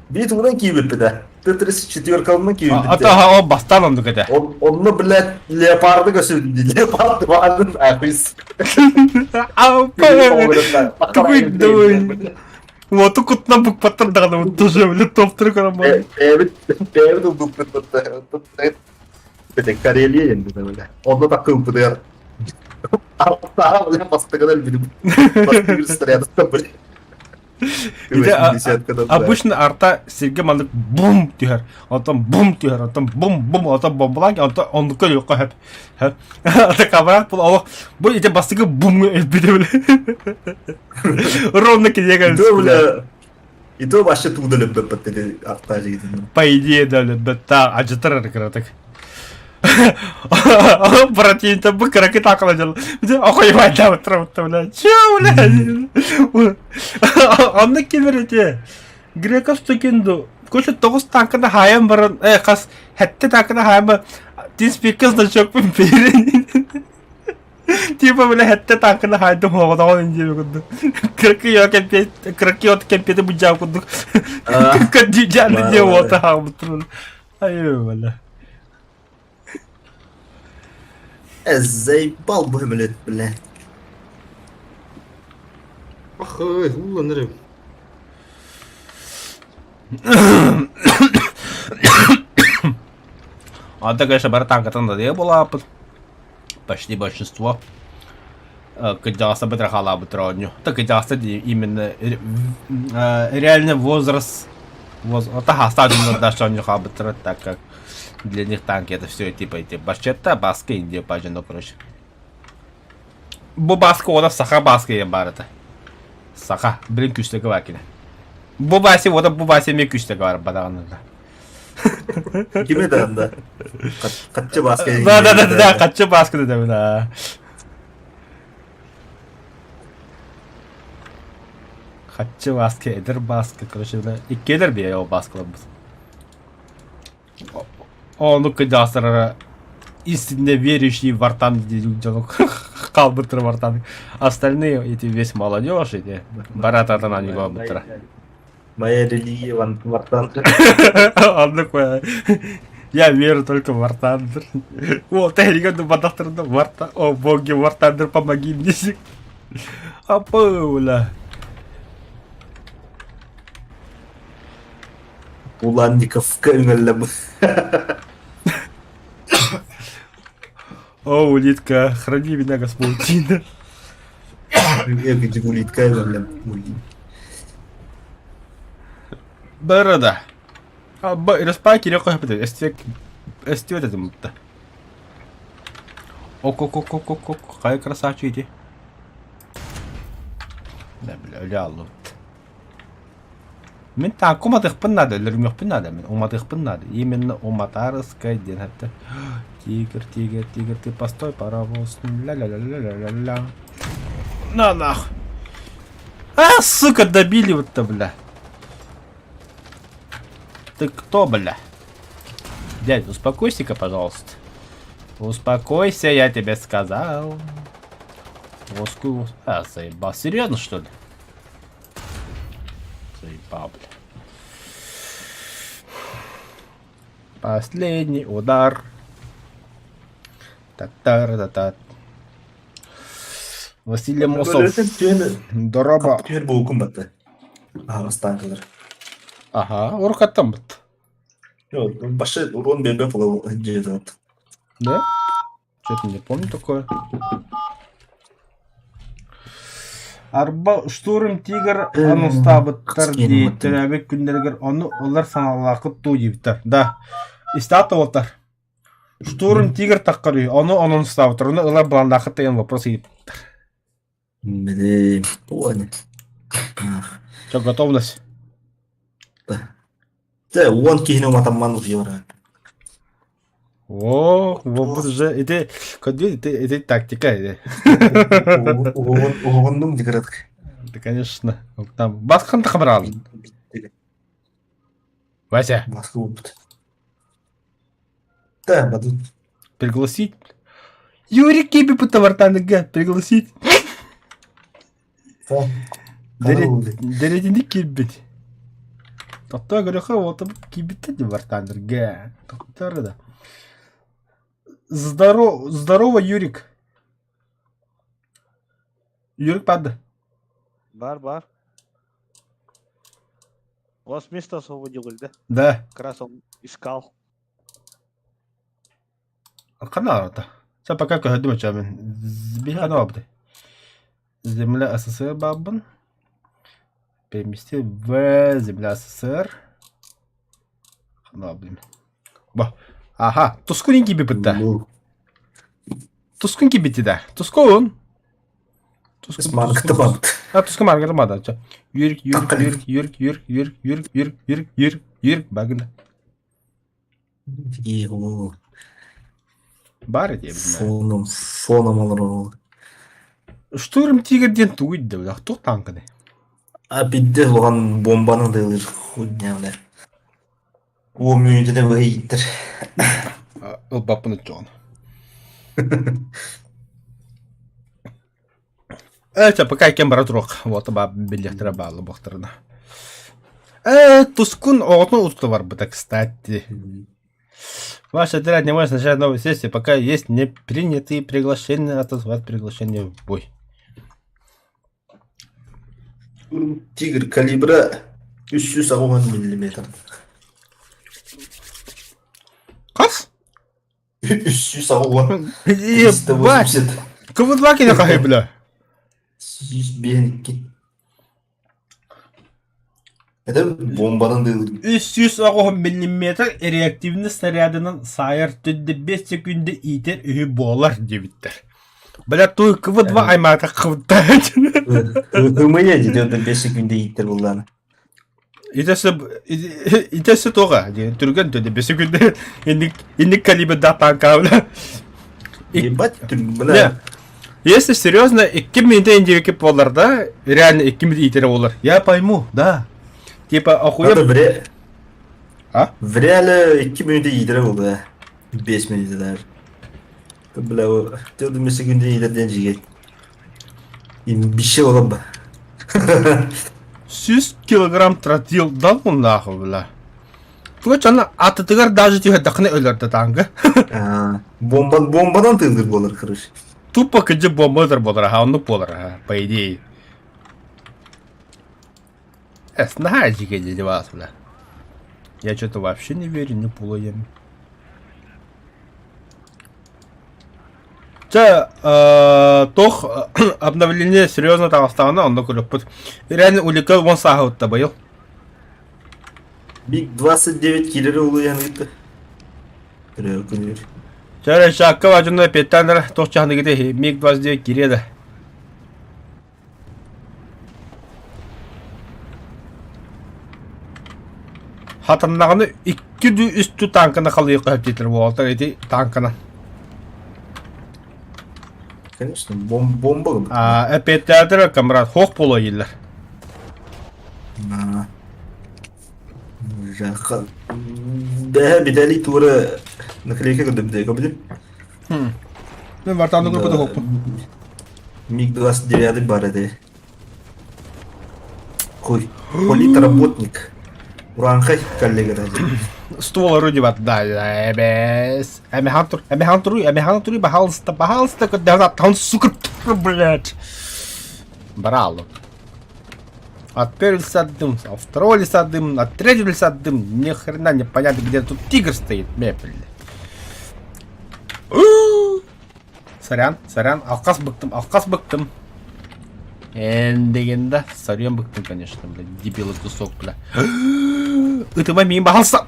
bir tuğdan kiyip bir de. Tetris 4 kalından kiyip bir de.
Hatta o bastan oldu kadar.
Onunla, bля, leopardı gösürdü. Leopardı vardı ahis.
Какой давай. Вот тут на букв паттерн вот тоже в топ-3 карамбан.
Devlet hukukunda bir de Kareliye yendi böyle. Onda da kılpıdır. Daha böyle bastı kadar benim. Bastı bir sıraya da böyle.
Обычно арта Сергей Мандык бум diyor. Ondan bum diyor. Ondan bum ondan bombalar ki ondan onluklar yok hep. Ata kamera bu ite bastığı bum bir de böyle. Ровно ki diye geldi.
И то вообще туда любят подтели артажи.
По идее да да acıtır artık. Противник бы краки так ладил. Охуевать да вот бля. Чё, бля? Анны кемерете. Греков стокенду. Koşu 9 tankında hayam var. Kas hette tankında hayam. Din speakers da çok bir. Типа, бля, hette tankında haydım havada olunca bir kudu. 40 yok kempiyede bu cevap kudu. Kadiyeceğini diye vata havutun. Ayy bля.
Заебал бы, блядь, бля.
Ах, ой, уланырым.
А так, конечно, братанка-то надо была почти большинство. Кидался бы трахала бы троню. Так кидался именно реальный возраст. Вот оставлено даже у них бы так как для них танки это все типа эти башчета, баски, Индия, пажено, короче. Bu baskı o da saka baskıya barıdı. Saka, birin küçlük var ki. Bu basi o da bu basi mi küçlük var badağında.
Kime de anda? Kaççı baskıya
Da kaççı baskı dedim ha. Kaççı baskı eder baskı короче da ilk gelir bir ya o baskılarımız. Onu kıdaslara истинно верующий в Артан Калбутер в Артан. Остальные эти весь молодежь эти барата на него бутера.
Моя религия в Артан.
Он такой. Я верю только в Артандер. Вот, я говорю, бадахтер в Артан. О, боги, в Артандер, помоги мне. А Пауля.
Уланников кэмелем.
О, улитка, храни меня, Господина.
Я где улитка кэмелем.
Борода. Распаки легко хапать. Эстивет это мутта. Ок, какая красавчик иди. Да, бля, лялут. Мен так уматых надо, лермёх надо, мен уматых надо. Именно уматарская день это. Тигр, ты постой, паровоз. Ля-ля-ля-ля-ля-ля. На нах. А, сука, добили вот-то, бля. Ты кто, бля? Дядь, успокойся-ка, пожалуйста. Успокойся, я тебе сказал. Заебал. Серьезно, что ли? Заебал, бля. Последний удар. Та-та-та-та. Василий Мосов. Дороба.
Kapı bu hukum battı. Ağustan
Ага, уркаттан бит.
Yok, başı урон бербеп ол жеді.
Да? Что-то не помню такое. Арба штурм тигр аны стабыттар дейттер әбек күндергер оны олар саналақы ту дейттер. Да. Истаты отар. Штурм тигр таққыры оны onun стабыттар. Оны олар баландақы теген вопрос дейттер.
Блин, понял.
Что, готовность?
Да, он кинул матаман в евро.
О, вот же это, это тактика.
Оғындым деградық.
Да, конечно. Там басқанды қабырал. Вася,
Басқы опыт. Да, бадут.
пригласить? Юрий Киби Путавартаныга пригласить. Дәреденде кибет. Тотта гөрөкө отып кибетте де Вартанырга. Токтары да. Здорово, Юрик. Юрик падды.
Бар. У вас место освободил, да?
Да.
Как раз он искал.
Қана ата. Са пока көһөдү мачамын. Збихана абды. Земля СССР бабын. Перемести в земля СССР. Қана абдым. Ба. Аха, Тускун gibi битті. Тускун gibi bitti de. Tuskun.
Маркты бабыт.
Ha, Tuskun markete mi adı? Yürük. Bakın.
Его
Бар diye bilmem.
фоном алыр ол.
Штурм тигрден туйды да. Кто танкы ne?
А бидде оған бомбаны да ылыр хуйня бля. О мүйді де бейттір.
Ол бапыны Джон. Это пока кем братрок. Вот ба билеттер балы бохтарына. Тускун отын утты бар быта, кстати. Ваше отряд не может начать новую сессию, пока есть не принятые приглашения, отозвать приглашение в бой.
Тигр калибрі 360 миллиметр.
Kas?
360.
Ебать!
380.
Кого-два кина кахай, бля?
102. Это бомбадан да ылыр.
360 мм реактивный снарядının sayar tüdde 5 sekünde iter ühü boğular debittер. Бля, той КВ-2 аймақта қывыттайды.
Hımaya gidiyordu 5 секунде иттер бұлданы.
Итесі тоға. Түрген төді 5 секунде инdik калибрда танка, бля.
Ебать, бля.
Если серьезно, 2 минуты индивеки боларда, реально 2 минуты итере болар. Я пойму, да. Типа, охуем... А?
В реале 2 минуты итере болды. 5 минуты даже. Бля, о, төді 5 секунде итерден жегет. Bir şey olan mı?
100 килограмм тротил дал он нахуй, бля. Туга чана атытыгар даже тихо дақны өлерді танғы.
Bombadan tığılır болар kırış.
Тупо кыджы бомбадар болар, хаунлық болар, по идее. Нахай жеге деди вас, бля. Я что-то вообще не верю, не пулаем. Тох обновление серьезно там осталось, он накурил. Реально улетел вон сагут-то был.
Bir 29 kileri oluyor yani gitti.
Çare şakka vacında pettenler toh çahını gide MiG-29 giredi. Hatırlağını 2 üstü tankına kalıyor kapitler bu altar edi tankına.
Конечно, bomba mı?
Pettenler kamrat hoş polo yıllar.
Daha bir deli tura nakliyeke gördüm kabul.
Ben vartandı grubu da hoş.
MiG-29 бар еді. Қой, политработник. Уранхай коллега даже.
стволы деп атты эмес. Эме туруй, пожалуйста, когда там сука, блядь. Брало. От первого лисадым, от второго лисадым, от третьего лисадым. Ни хрена не понятно, где тут тигр стоит. Блядь. Сорян, алкас быктым. Дегенде, сорян быктым, конечно, блядь, дебилы кусок, бля. Ытыма мейін бағалса.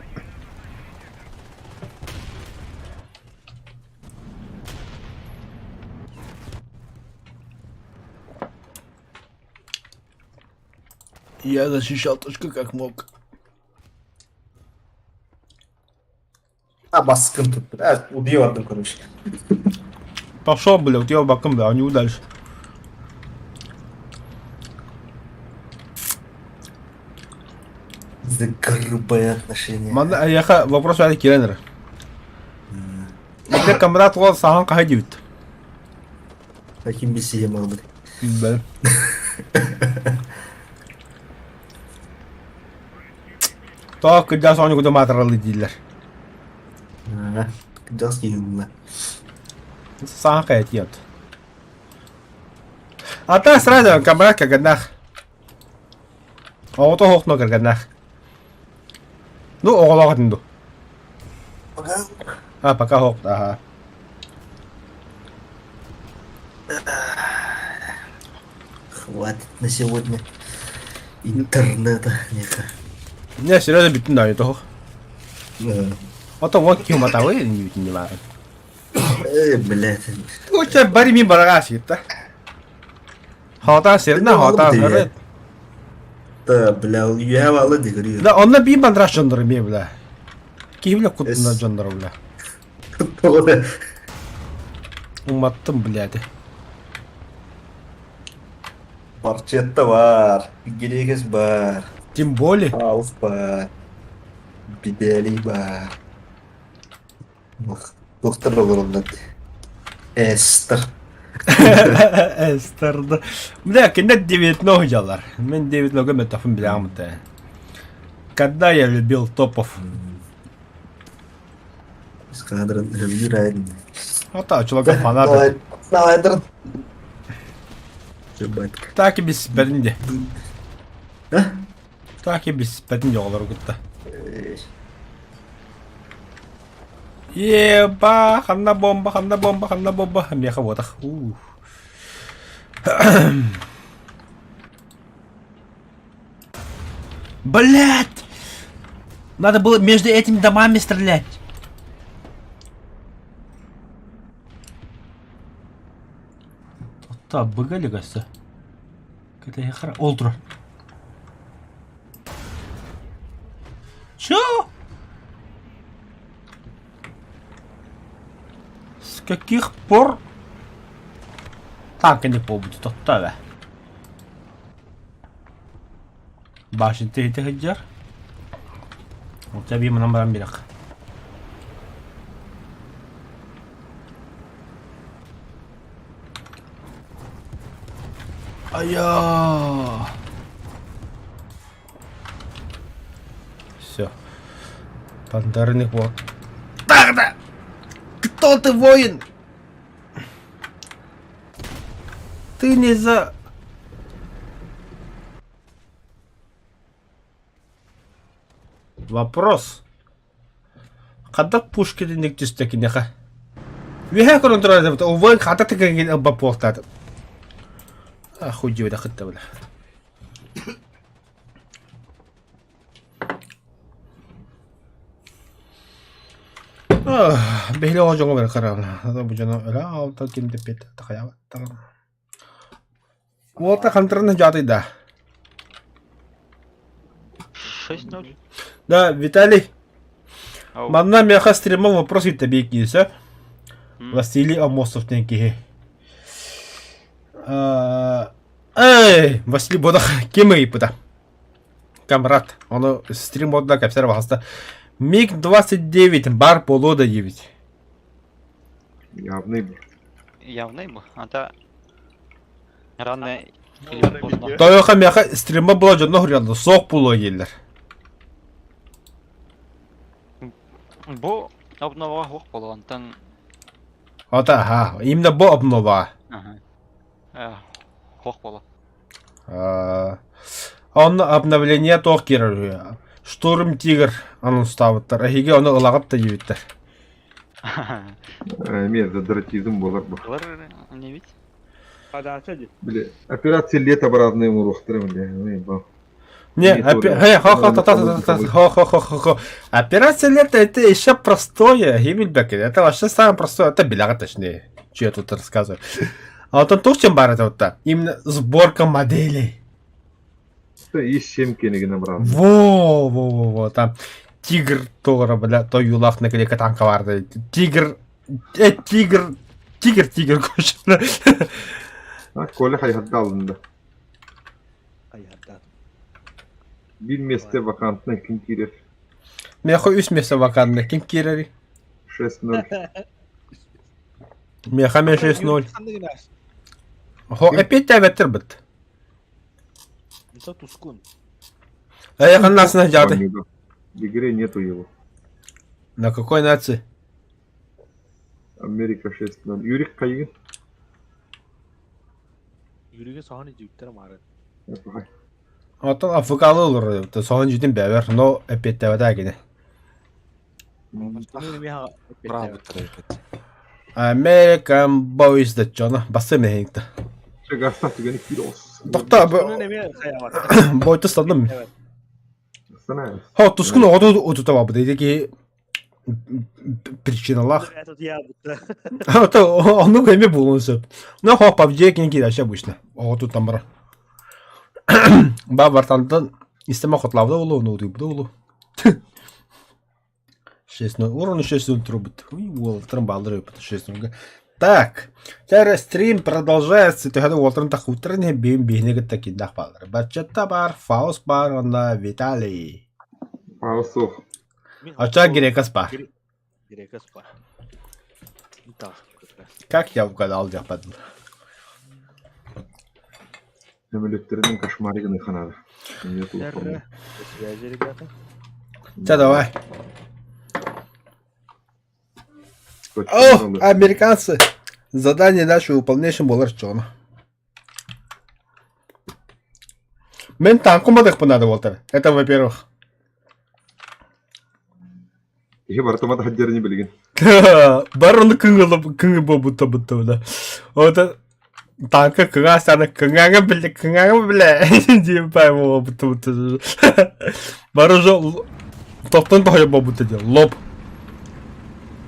Я защищал точку как мог.
Ha baskın tuttu. Evet, udiye vardım konuş.
Пошел, бля, у тебя боком, бля, а не дальше.
За грубое отношение.
Яха, вопрос у Киренера. Где камрат ол сахан кахай дебит?
Bakayım bir şey aldı.
Бля. Так, когда Соня куда материалы дилер.
Gideceğiz ki yılına.
Сахан кахай дебит. А та сразу камрат каганах. А вот охох но каганах. Ну, оголоғатын ду.
Bakalım.
Пока хох, ага.
Хватит на сегодня интернета. Нека.
Не, серьезно, битін да, это хох. Ото вот кем атауы, не битін не барын.
Блядь.
У тебя бари ми барага сиетта. Хата серна, хата сыры.
Да, бля, я валы дегрю.
Да, онна би бандраш жондыры ме, бля. Киевле кутына жондыры, бля.
Doğru.
Уматтым, блядь.
Parçetta var. Gerekiz var.
Тем более.
House var. Bideli var. Bak, doktor olur ondan. Esther.
Эстерді. Бля, кинде 9 ног жалар. Мен 9 нога метафын білямын да. Когда я любил топов.
Скадрон ревью.
Ата, чувака фанаты.
Снайдер. Батка.
Так и без бәрінде.
А?
Так и без бәрінде олар күтті. Еба, ханна бомба. Меха вот ах. Блять! Надо было между этими домами стрелять. Так, бігалі гасты. Ката я хара. Олтро. Чё? С каких пор? Так, не побудет. Тоттаве. Башын тейте хаджар. Вот тебя бим намбарам бирак. Ая. Все. Пандарных вот. Тогда! Кто ты, воин? Ты не за... Вопрос. Когда пушки не тестеки неха? Виха контролирует, уволь, когда ты как обопортат. Охуй да хотя бля. Бейло жонго бер карабна. Ада бу жана эла алта кинде пет такая. Вот так контрольный жаты да.
6-0.
Да, Виталий.
Ау.
Манна мяха стримом вопрос и тебе киса. Василий Амосов некие. Эй, Василий Бодах, кем и пуда. Камрад, он стрим отда капсер васта. МиГ-29, бар полода 9.
Явный бар.
Явный бы. А та... Рано или поздно.
Тойоха мяха стрима было жодно хурянда, соқ пуло елдер.
Бу обнова хук болғантан.
Ота, ха, именно бу обнова.
Хук болы.
Он обновление тоқ керір. Штурм Тигр анонстабыттар. Ахиге оны ылағып та ебіттер.
Мен дратизм болар бұл.
Олар не бит?
Подача де.
Біле, операция лето барадные урохтыры, біле.
Не,
Не, тоже.
операция лето это еще простое, Гиммельбек. Это вообще самое простое. Это беляга точнее. Че я тут рассказываю. А вот он тоже чем барит вот-то. Именно сборка моделей.
И 7 кенеги набрал.
Во, там Тигр тоже, бля, то юлах на клейка танка варды. Тигр, кош, бля.
Коля хайхатты алдында.
Ayardan.
Bir месте вакантны ким кирер.
Мен хой 3 место вакантны. Ким кирери?
6-0.
Мен хаме 6-0.
Kandı yine.
Хо, опять тебя бит.
Мисо тускун.
Я насына жады.
В игре нету его.
На какой нации?
Америка 6-0. Юрик Кайгин.
Yürüge sahne cüptere mağara.
Отон Африкалы olur. Son cidden bever. No опять тебя да гине.
Bunu bir ha.
Bravo tarafet.
American Boys да чона. Басы мехингта.
Чега оставьте гани кирос.
Dokta
Bunu ne bir kaya var.
бойты стадым.
Evet.
Останавливайся.
Хо, тускун одут ба буде деги причиналах.
Это я будто.
Это оно геме булунсып. Но хо PUBG кин кирәшә буйсна. Одут тамара. Ба бартандан истема хотлавда улу, ну дип булу. 6-0. Урон 6-0 трубит. Уолтрен балдыр 6-0. Так, сейчас стрим продолжается. Ты говоришь, Уолтрен так утренне бим бигнеге таки дахпалдыр. Бачетта бар, Фаус бар, онда Виталий.
Паусов.
Ача Грекас бар.
Грекас бар. Так.
Как я угадал, Джападл?
Самолеттерinin кошмариганы ханады. Нету.
Nerede? Связи, ребята.
Все, давай. О, американцы! Задание наше выполняющим было рчено. Мен танку мадах понадо, Уолтер. Это во-первых.
Еще бартомат хаджер не билген.
Барон кынгыл бобута да. Вот танка кыга сана кыгага бля. Дим пойму бобута. Барон же топтон бахая бобута дел. Лоб.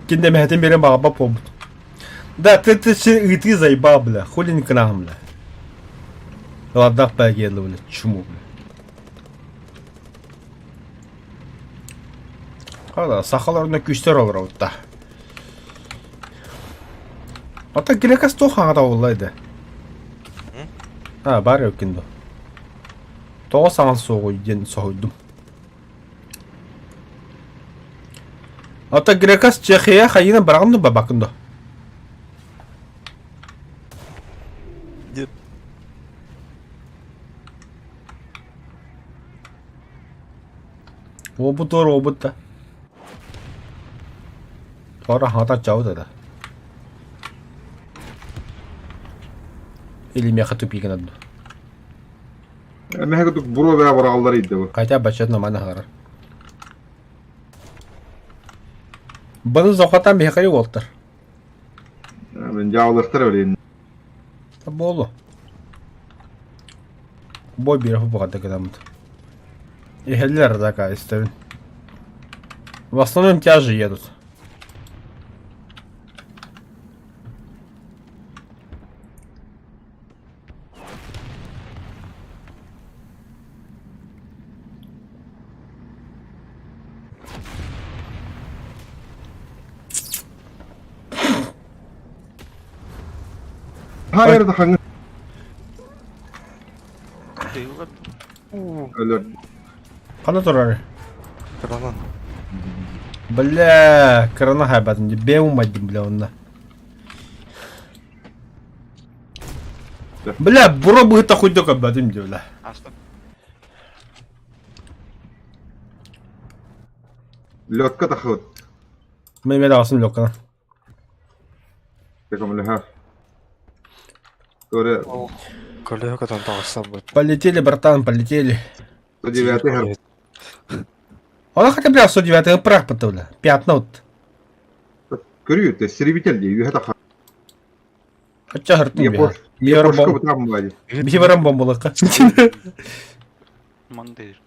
Кинде мехтен берем баба бобут. Да, ты заебал, бля. Хули не канам, бля. Ладно, погедло, бля. Чему, бля. Hala sahalarında güçler olur orada. Hatta Grekas toğağı da olaydı. Ha, bari yok indi. Toğa sağın soğuydum. Hatta Grekas Çekya'ya hayına bırakımdı bakındı. Robot o robot da. Sonra hata çavuda da. Или меня хату пикан одну.
Мен хагы буро бара бара алдар иде бу.
Хотя бачат на мана хара. Bunu zokatan bir hikaye oldu.
Мен жаалыртыр билен.
Tabi oğlu. Boy bir hafı bu kadar kadamdı. Eheller de ka istedim. В основном тяжи едут.
Hayır da hangi
Duyulur.
ölür.
Kana durar.
Kıranan.
Бля, крана хайбатым деп беумадым, бля, онна. Бля, бура быта хуйдок абадым деп, бля.
Астын.
Лётка тахыт.
Мен дагысын лёккана.
Таком леха. Торе
Коллегадан тагысан бут.
Полетели, братан, полетели.
109 хер.
Она хотя бы 109 прах потом, 5 нот.
Көрү те серебитель дей. Юхата ха.
Хотя хартын
Я
бе.
пош.
Биварам
Пошко
бом.
бутам бади.
Биварам бомбалыкка.
Мандыр.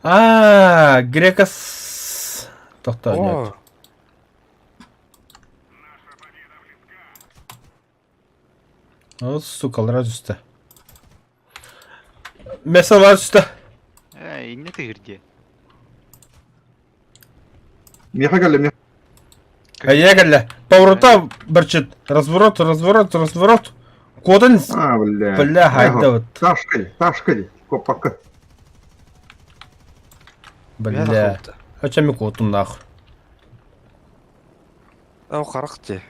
Грекос. Тохта, нет.
О,
Вот, сука, лар üstte. Mesa var üstte.
İnne tığırdı.
Меха галле.
Егерля. Поворота берчит. Разворот. Кодын.
А, бля.
Бля, хайда вот.
Ташкали. Копака.
Бля. Ачами котун нахуй.
ау каракты.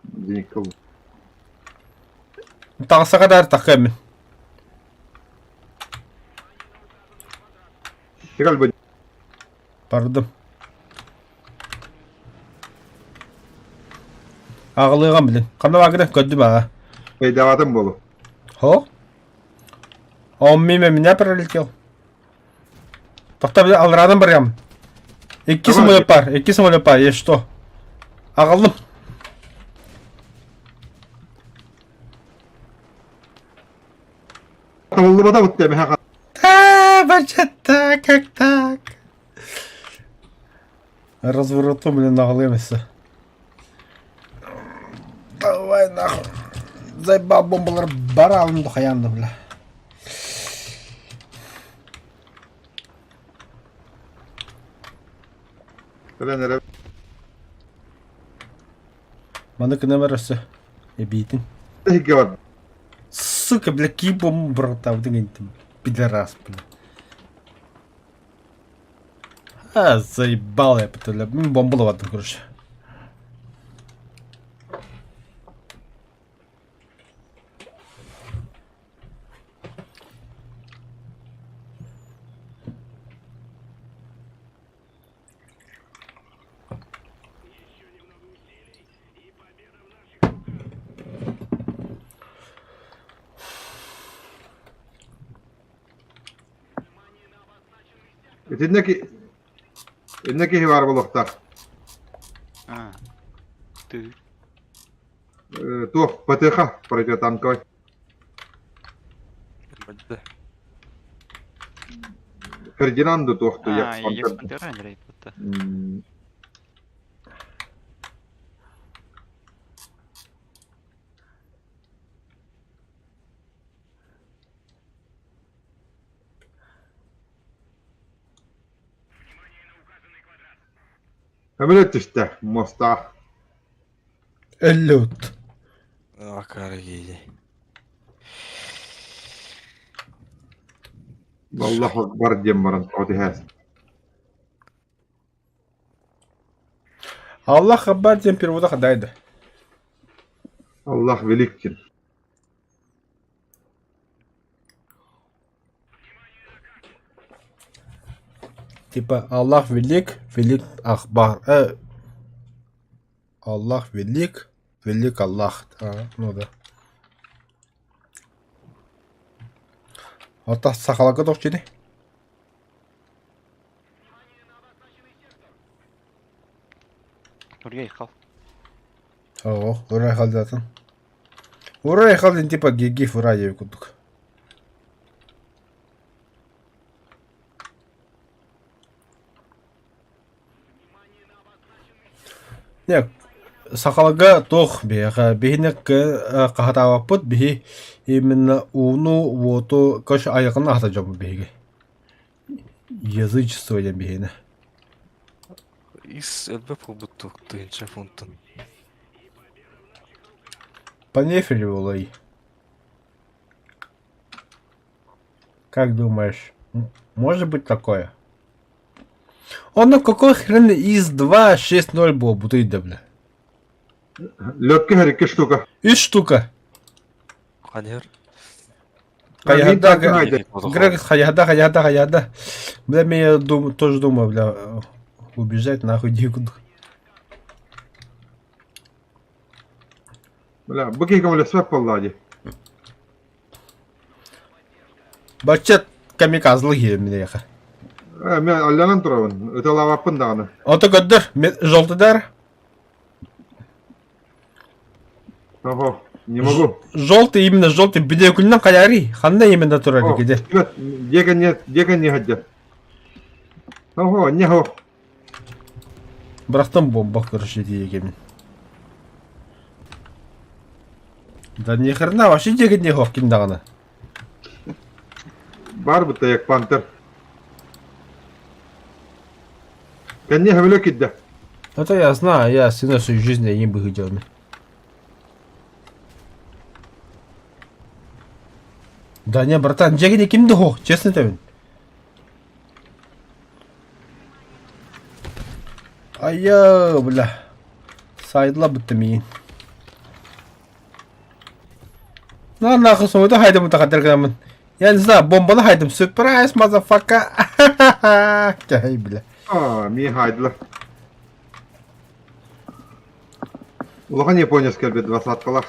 Денег кыл.
Тағыса қадар таққаймен.
Тегал бу.
Бардым. Ағылыған білін. Қандай бағыда көдді баға.
Пайдаватым болу.
Хо? Он меня пролетел. Тоқта біле алырадым бір ям. Екі самолет бар. Е что? Ағылдым.
Tavallı bada bıttı meha.
Бачата, как так? Разворотом, блин, наглымся. Давай нахуй. Заебал бомбалар баралым духаянды, бля.
Ölenlere
Мандык нөмірісі. Ебейтін.
hikye var.
Сука, бля, ки бомбу братав деген пидорас, бля. Заебал я потом. Бомбу ловатым, короче.
Inneki var buluktar.
Tığır.
Тух, ПТХ противотанковый.
Бадды.
Фердинанду тухту
Я
як
спонтера не рейд.
Ömür işte mosta.
Эллют.
Акара гейди.
Allahu akbar diyem baran odi has.
Allah хабар тем перевода хадайды.
Allah великин.
Типа Аллах велик Ахбар. Аллах велик Аллах. Ну да. Ата сахалага тохчиди.
Oraya yıkal.
Oraya kaldı zaten. Oraya kaldı типа гигиф урая кудук. Не, сахалага тох бега бехинек кахатаваппут бехи именно уну вото кош аягына хатажабы беге. Язычество ден бехине.
Ис элбеп булбутту тыйынча фунтын.
Понефили улай. Как думаешь, может быть такое? Он на какой хрен из 2.6.0 был бутыйда, бля.
Lökke her iki штука.
И штука.
Ханер.
Каяда,
Грек
Грег, хаяда. Бля, я тоже думаю, бля, убежать нахуй дикуду.
Бля, bu kekam öyle sebep oldu hadi.
Бачат камиказлы мен яха.
Men allanan turabın. Öte lavapın dağını.
Ото gördür, желтыдар.
Oho. Не могу.
Желтый, именно желтый, биде күлнен каяри. Ханда именно турар
О,
кеде.
evet. Деген не хадя. Oho, не хо.
Брахтан бомба, короче, дегенмен. Да ни хрена, вообще деген не хов киндагана.
Бар bu tek panter. Ben ne hevele kidde.
Это я знаю, я всю нашу жизнь я им бы хотел. Да не, братан, деген кимди хох, честно тебе. Айя, бля. Сайдла бітімейін. Нахуй соңында хайдым ұтақадыр кінамын. Я не знаю, бомбаны хайдым. Сюрприз, мазафака. Кәй, бля.
Aa, mi haydılar. Ulakan Japonya'sı kelbedi vasatkalar.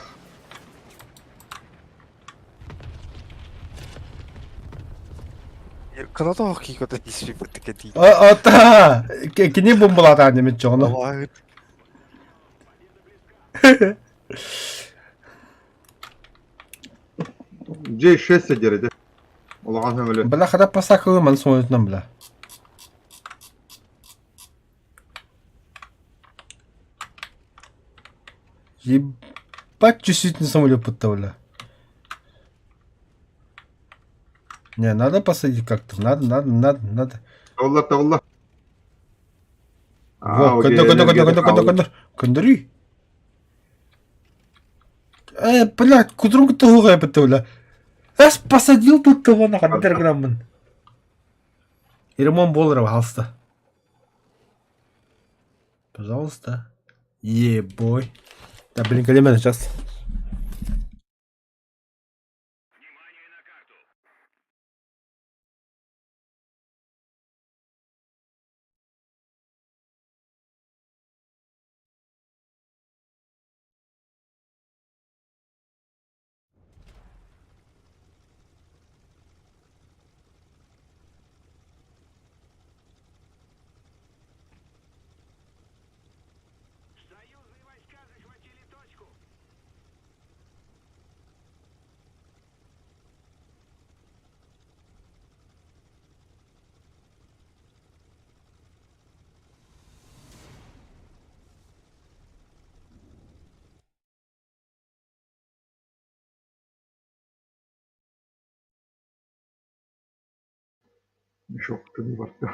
Канада хоккейгоо хийсвийг бүтэх гэдэг.
Ота, кини бомбалаад аа нэмэж жоно.
C6 seceredi. Ulakan hevele.
Бля, хада пасакалы ман соңытынан, бля. Ебать, чувствительный самолет подставля. Не, надо посадить как-то. Надо.
Tavullar.
Во, кондори. Блядь, кудрунг-то хугай подставля. Я посадил тут того на андерграмман. И ремонт Боллера, пожалуйста. Пожалуйста. Ебой. Да, блин, колемя сейчас.
Şoktu bir baktı.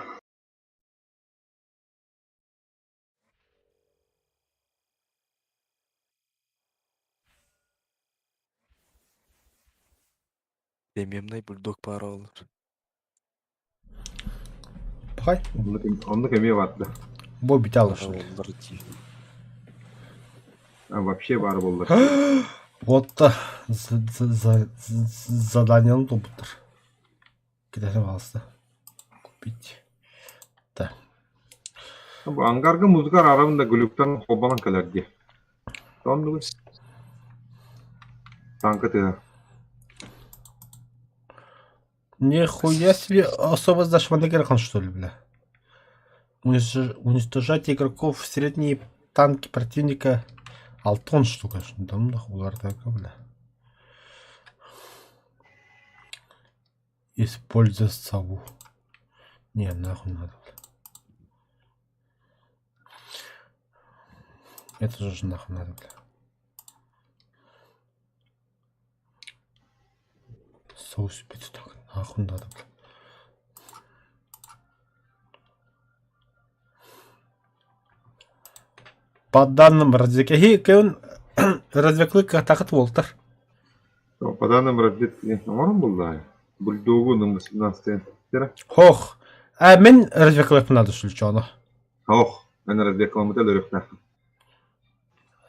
Демемнай бульдог пара olur.
Пахай.
Onluk emeği vardı.
Бой битал
Пара
что ли.
olur ди.
Вообще var bollar.
Вот та заданиені тобуттар. Кетесіп алысты. Купить. Да.
Bu Angarga muzgar arabında gülükten hobalan kadar diye. Sonlu Tankı tühe.
Нихуя себе особо зашманы керхан, что ли, бля. Уничтожать игроков в средние танки противника. Алтон штука. Да ну нахуй такая, бля. Используя сову. Не, нахуй надо. Это же нахуй надо, бля. Соус пить так. Нахуй надо, бля. По данным развлеклык тақыт болтыр.
По данным разведки, он был, да. Бульдогу номер 17.
Хох. Мен развлеклык надо, что ли, что оно?
Ох, ben разведкам это лörükler.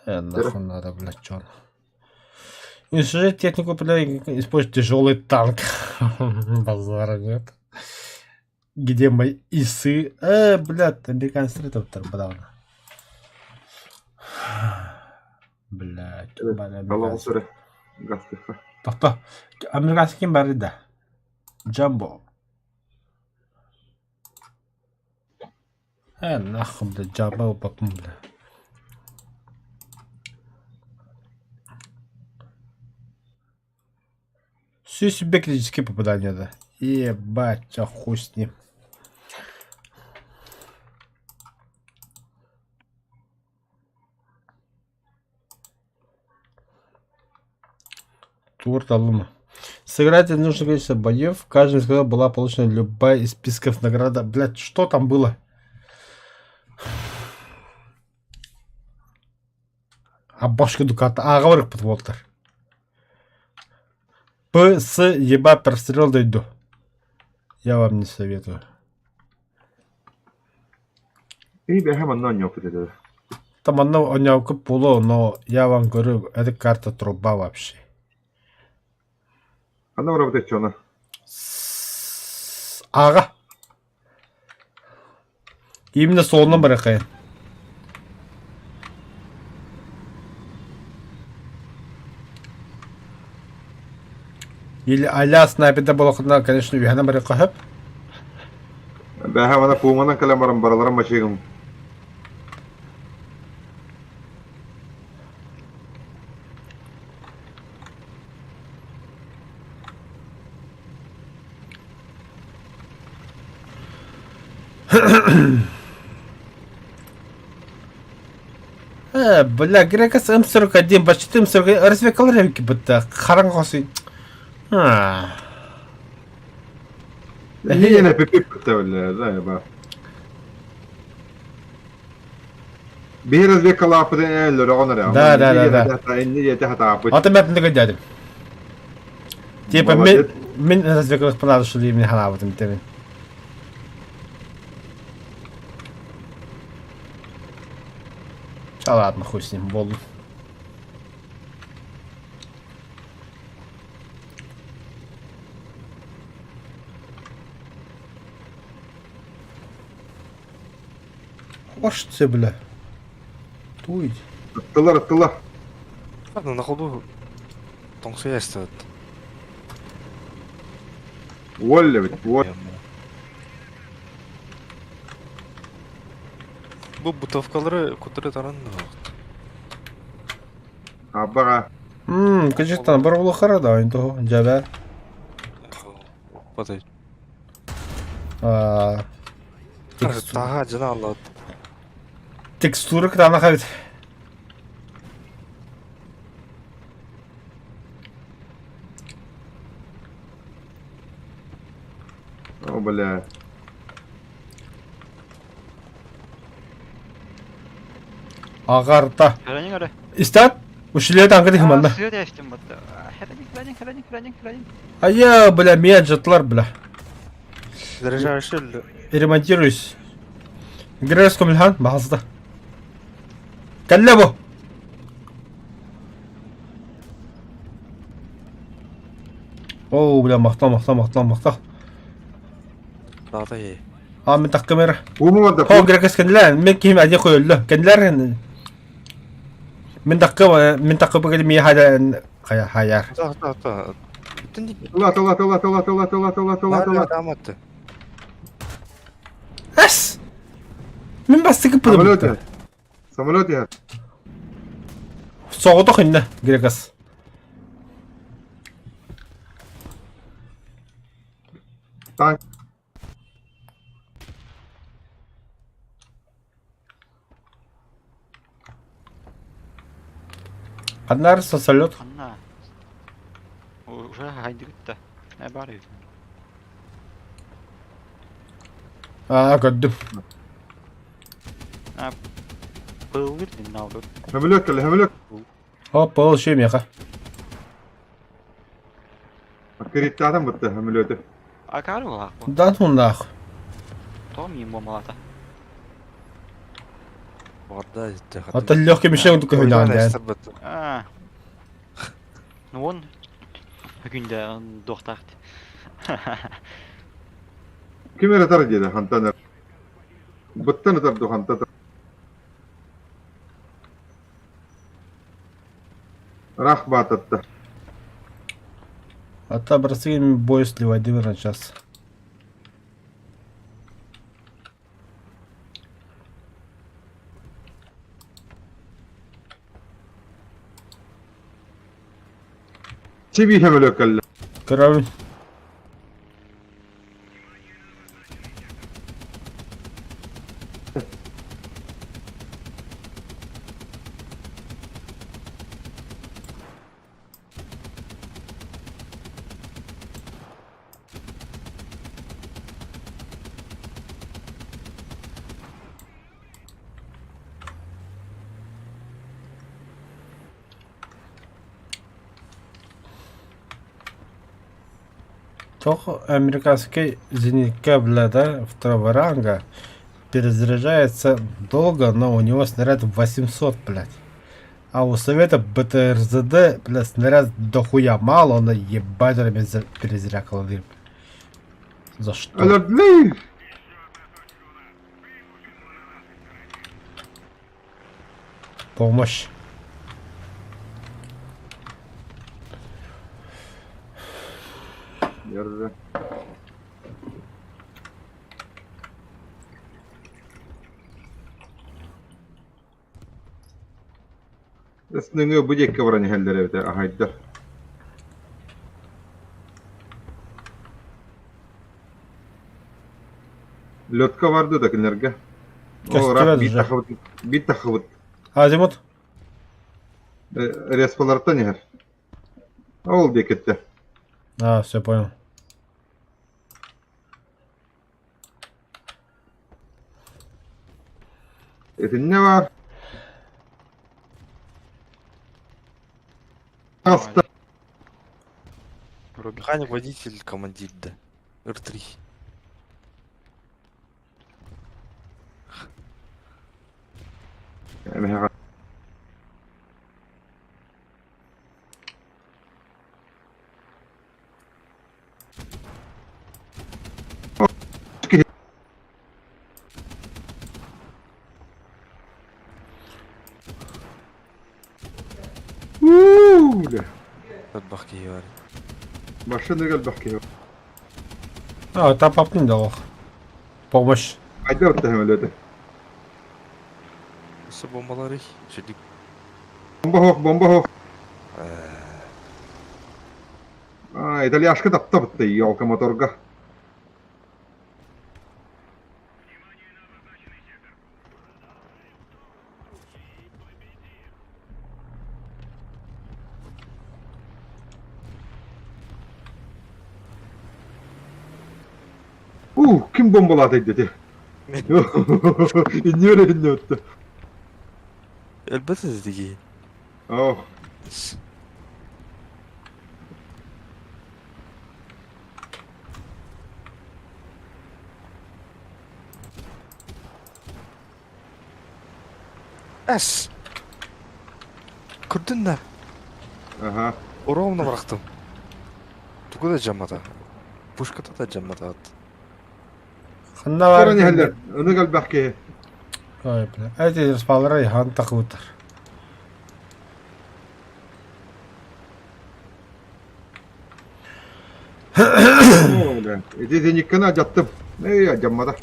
Нахуй надо, блядь, что оно? Уничтожать технику, использовать тяжелый танк. Базара нет. Где мои исы? Блядь, американский стратоптер, подавно. Блядь,
Калабы süre. Gazetesi.
Бата, американский ким бар да? Джамбо. Нахуй, блядь, Джамбо попом, блядь. Все себе критические попадания, да. Ебать, а хуй с ним. Тур Талума. Сыграть нужно количество боев. В каждом из которых была получена любая из списков награда. Блять, что там было? А башка дуката. А, говорю, подволтер. С еба прострел дойду. Я вам не советую.
İyi be hemen lan yok dedi.
Там оно у него было, но я вам говорю, это карта труба вообще.
Ana работает что она?
Ага. Именно солынан быракайын. Или аля снайперде болақында, конечно, үйәне быракайып.
Be hemen pumandan kalamlarım baralarım maçıyım.
Бля, грекас М41, почти М41, развекаларевки бітті, қаран қосы.
Niye yine pipip bitti öyle ya bak. Bir раз века лапы eller onlar ya.
Да.
Niye de hata yapıyor?
Аты мәтінді көндәдім. Типа,
Молодец.
мен развекаларевки понадо, что ли, мне хана в этом теме. А ладно, хуй с ним, болу. Аш це, бля. Туй.
Attılar.
Ладно, на ходу. Тоңсуя стоит.
Воля ведь, вот.
Bu butовкалары көтөрө таранды.
Абага.
Кажеттан бір ұлы қарады, айынды жабә.
Подай. Тага жана алат.
Текстура кітана қабет.
О, бля.
Ағарта.
Хранин ара.
Истат? Ушілет аңғыды хыманда.
Сүйет яштым бата. Хранин.
Ая, бля, мен жытлар, бля.
Заряжаешь или?
Ремонтируюсь. Грейс Комильхан, бағызды. Кәлі бұ. Оу, бля, мақтал.
Дата ей.
Мен тақ камера.
Bu mu var da?
О, Грекас кәнділер, мен кейім әде қойылды. Кәнділер, мен таққы бұғыды мей хайар.
Та. Бүтін
Тыла.
даматты.
Әс! Мен бастығы бұды
Самолет
бұқты.
ya. Самолет ya.
Соғыды қойынды, Грекас.
Tank.
Қандар салют.
Анна. Уже хайды гитті. Не бар еді.
Көддім.
Пыл кірден алды.
Самолет.
Хоп, ол шей меқа.
Аккредитатом bitti самолеты.
Акары олақ бұл.
Дан хундақ.
Том ем болмалата.
Барда итте.
Ата легкий мишен тука хойдан дән.
Вон. Күндә доктарт.
Kim eratar dedi hantanır. Bıttan atar do hantatar. Рах бататта.
Hatta burası gibi boy сливать наверное сейчас.
Çibi hemel ökelle.
Кровь. Только американский зенитка, да, второго ранга перезаряжается долго, но у него снаряд 800, блядь. А у совета БТРЗД, блядь, снаряд дохуя мало, он ебать перезарядка ловит. За что?
Öldürler.
Помощь.
Yarı. Esnenge bu jekke baran hellere bete ahayda. Lotka vardı da kinerge.
Köstü
O rap
verdi.
bir takıvıt.
Азимут?
Respalarta neher. Ol bekette.
А, все понял.
Etin ne var? Hasta.
Механик, водитель, командир, да. Р3.
Yani Uuu.
Бах var.
Başına gel bakayım.
А, там попни дал. Помощь.
Haydi orta hemen öyle.
Осы бомбалары жили.
Bomba hok. İtalyaşka tapta bitti yolka motorga. Kim bombaladı dedi. İnniyor inniyor.
Elbette dedi.
Oh.
Әс! Көрдің да?
Aha.
Ровно бырақтым. Түгі да жамады. Пушкада да жамады.
Ханна
Sonra
var.
ne haller? Onu gel bakayım.
Ой, бля. Эти спалры хан такутар.
Öyle. Dedi kana jattım. Ne ya jammada.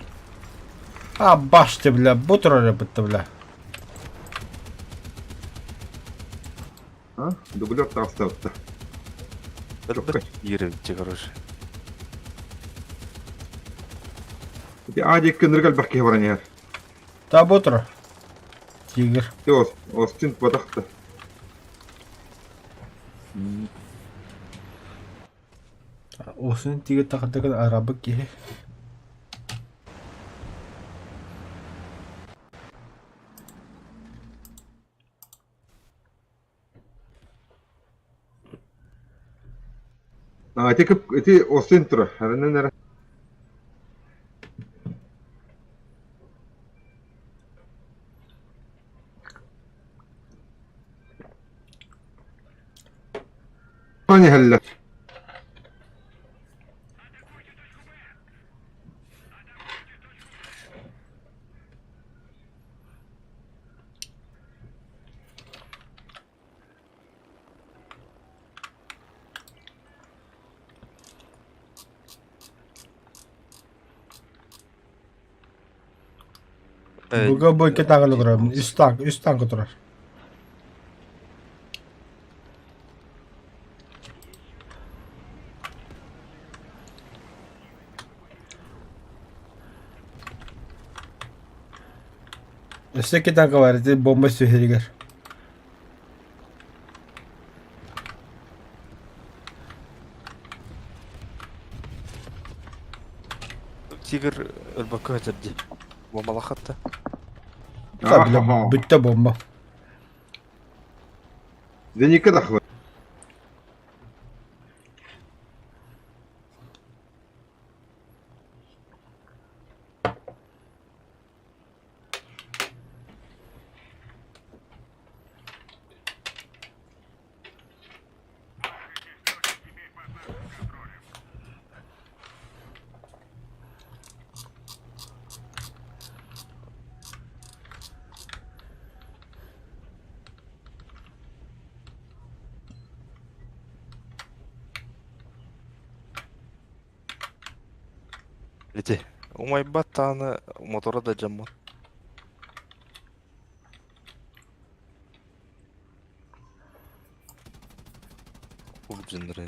А, баште, бля, бутер бытта, бля.
Ha? Dublör tavsta attı.
Elbette yeri bitti, короче.
Dedi acı kınır gel bakayım var ne?
Да, бутер. Тигр.
Yok, Austin badaktı.
Усын тигр тахтаган арабы ки.
Eti Austin tur. Hernen nere? Тони хелле.
Buga bu iki tane durar. Üst tankı durar. Üstte iki tankı var. Bomba süheriger.
Тигр өлбөккө өтөрдү. Бомбалахатта.
Tabi bitti bomba.
Зеника дахвы.
Эти. Умайбат тааны мотора да жаммат. Улуп жындыры.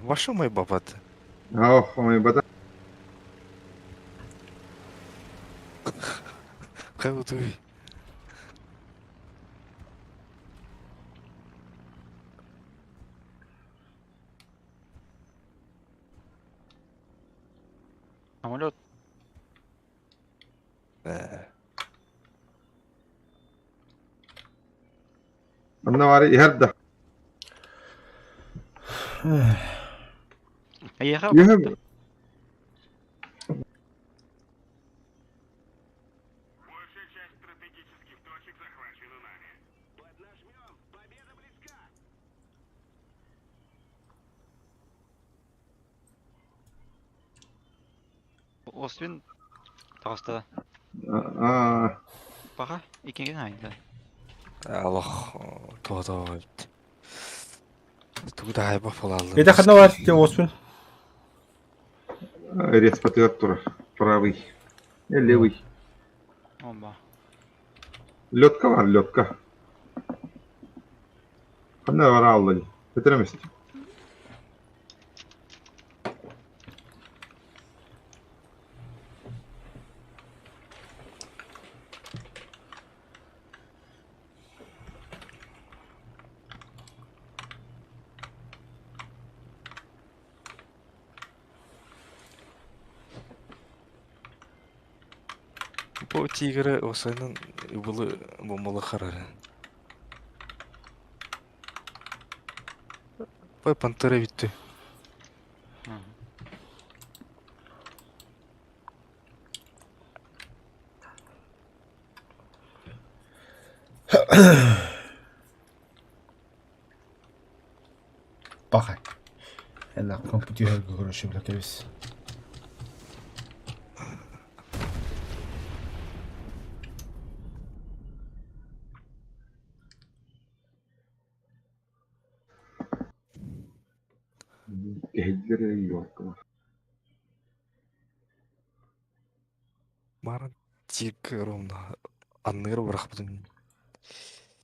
Ваша мой бабат.
Ох, умайбат.
Кайутуй.
Самолет.
Анна вари иһердэ.
Ехал.
Иһер.
Освен. Тағыста. Баға. Икенген айында.
Аллах, то. Тугда хайба фалалды.
Bir de kana var diye Osman.
Респатер тура. Правый. Левый.
Оба.
Лётка var, лётка. Анна вара алды. Бетеремест.
Бу тигры осайнын убулы бомбалы харары. Бай пантера битти.
Bakay. Ela kompütür görüşü bile keviz.
Гейдер Йорк.
Марын тигр ровно анныр брахпытын.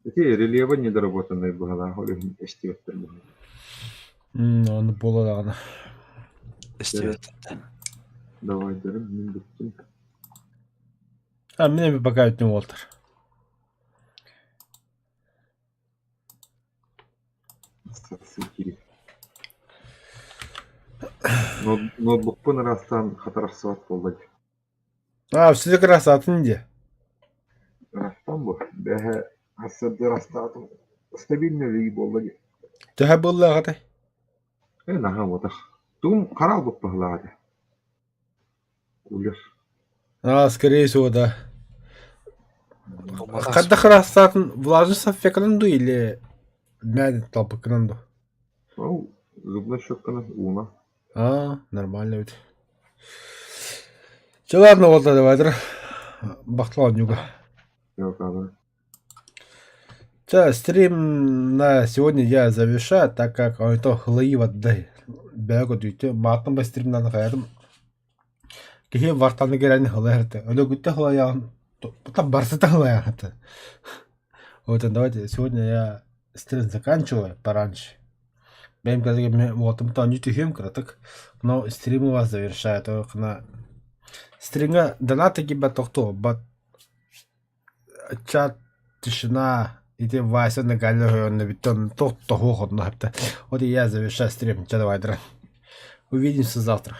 Эти рельефы недоработанные была, холи эстиветтер.
Onu boladağına.
Эстивет.
Давай, дерем, мен биттим.
Ha, mine bir bakayım ne Walter.
Сылкири. Ноутбукпун ырастан катарашсыбат болду.
Ha, sizi kırası atın diye.
Ырастан бу. Бэхэ хасырды ырастаатым стабильный болду.
Töhe bolla katay.
Наха вот. Тум карал бут баглады. Улер.
Ha, скорее всего, да. Когда храстатын влажный фекранду или мядет толпыкранду?
Ну, зубная щетка уна.
Нормально ведь. Че, ладно, вот давай, бахтлау нюга.
Я указываю.
Стрим на сегодня я завершаю, так как он то хлои воды. Бегу дүйті, мартын ба стримнан қайырым. Кехе вартаны керәні хлоярты. Оле күтті хлояғын, потом барсыта хлоярты. Вот, давайте, сегодня я стрим заканчиваю пораньше. Бәйім қазірге отым-то не түйем кратык, но стримы вас завершаю. Только стримға донаты кебе тоқты, бат чат, тишина, иде Вася на галерее, на бетон, то ходно. Вот и я завершаю стрим. Ча, давай, увидимся завтра.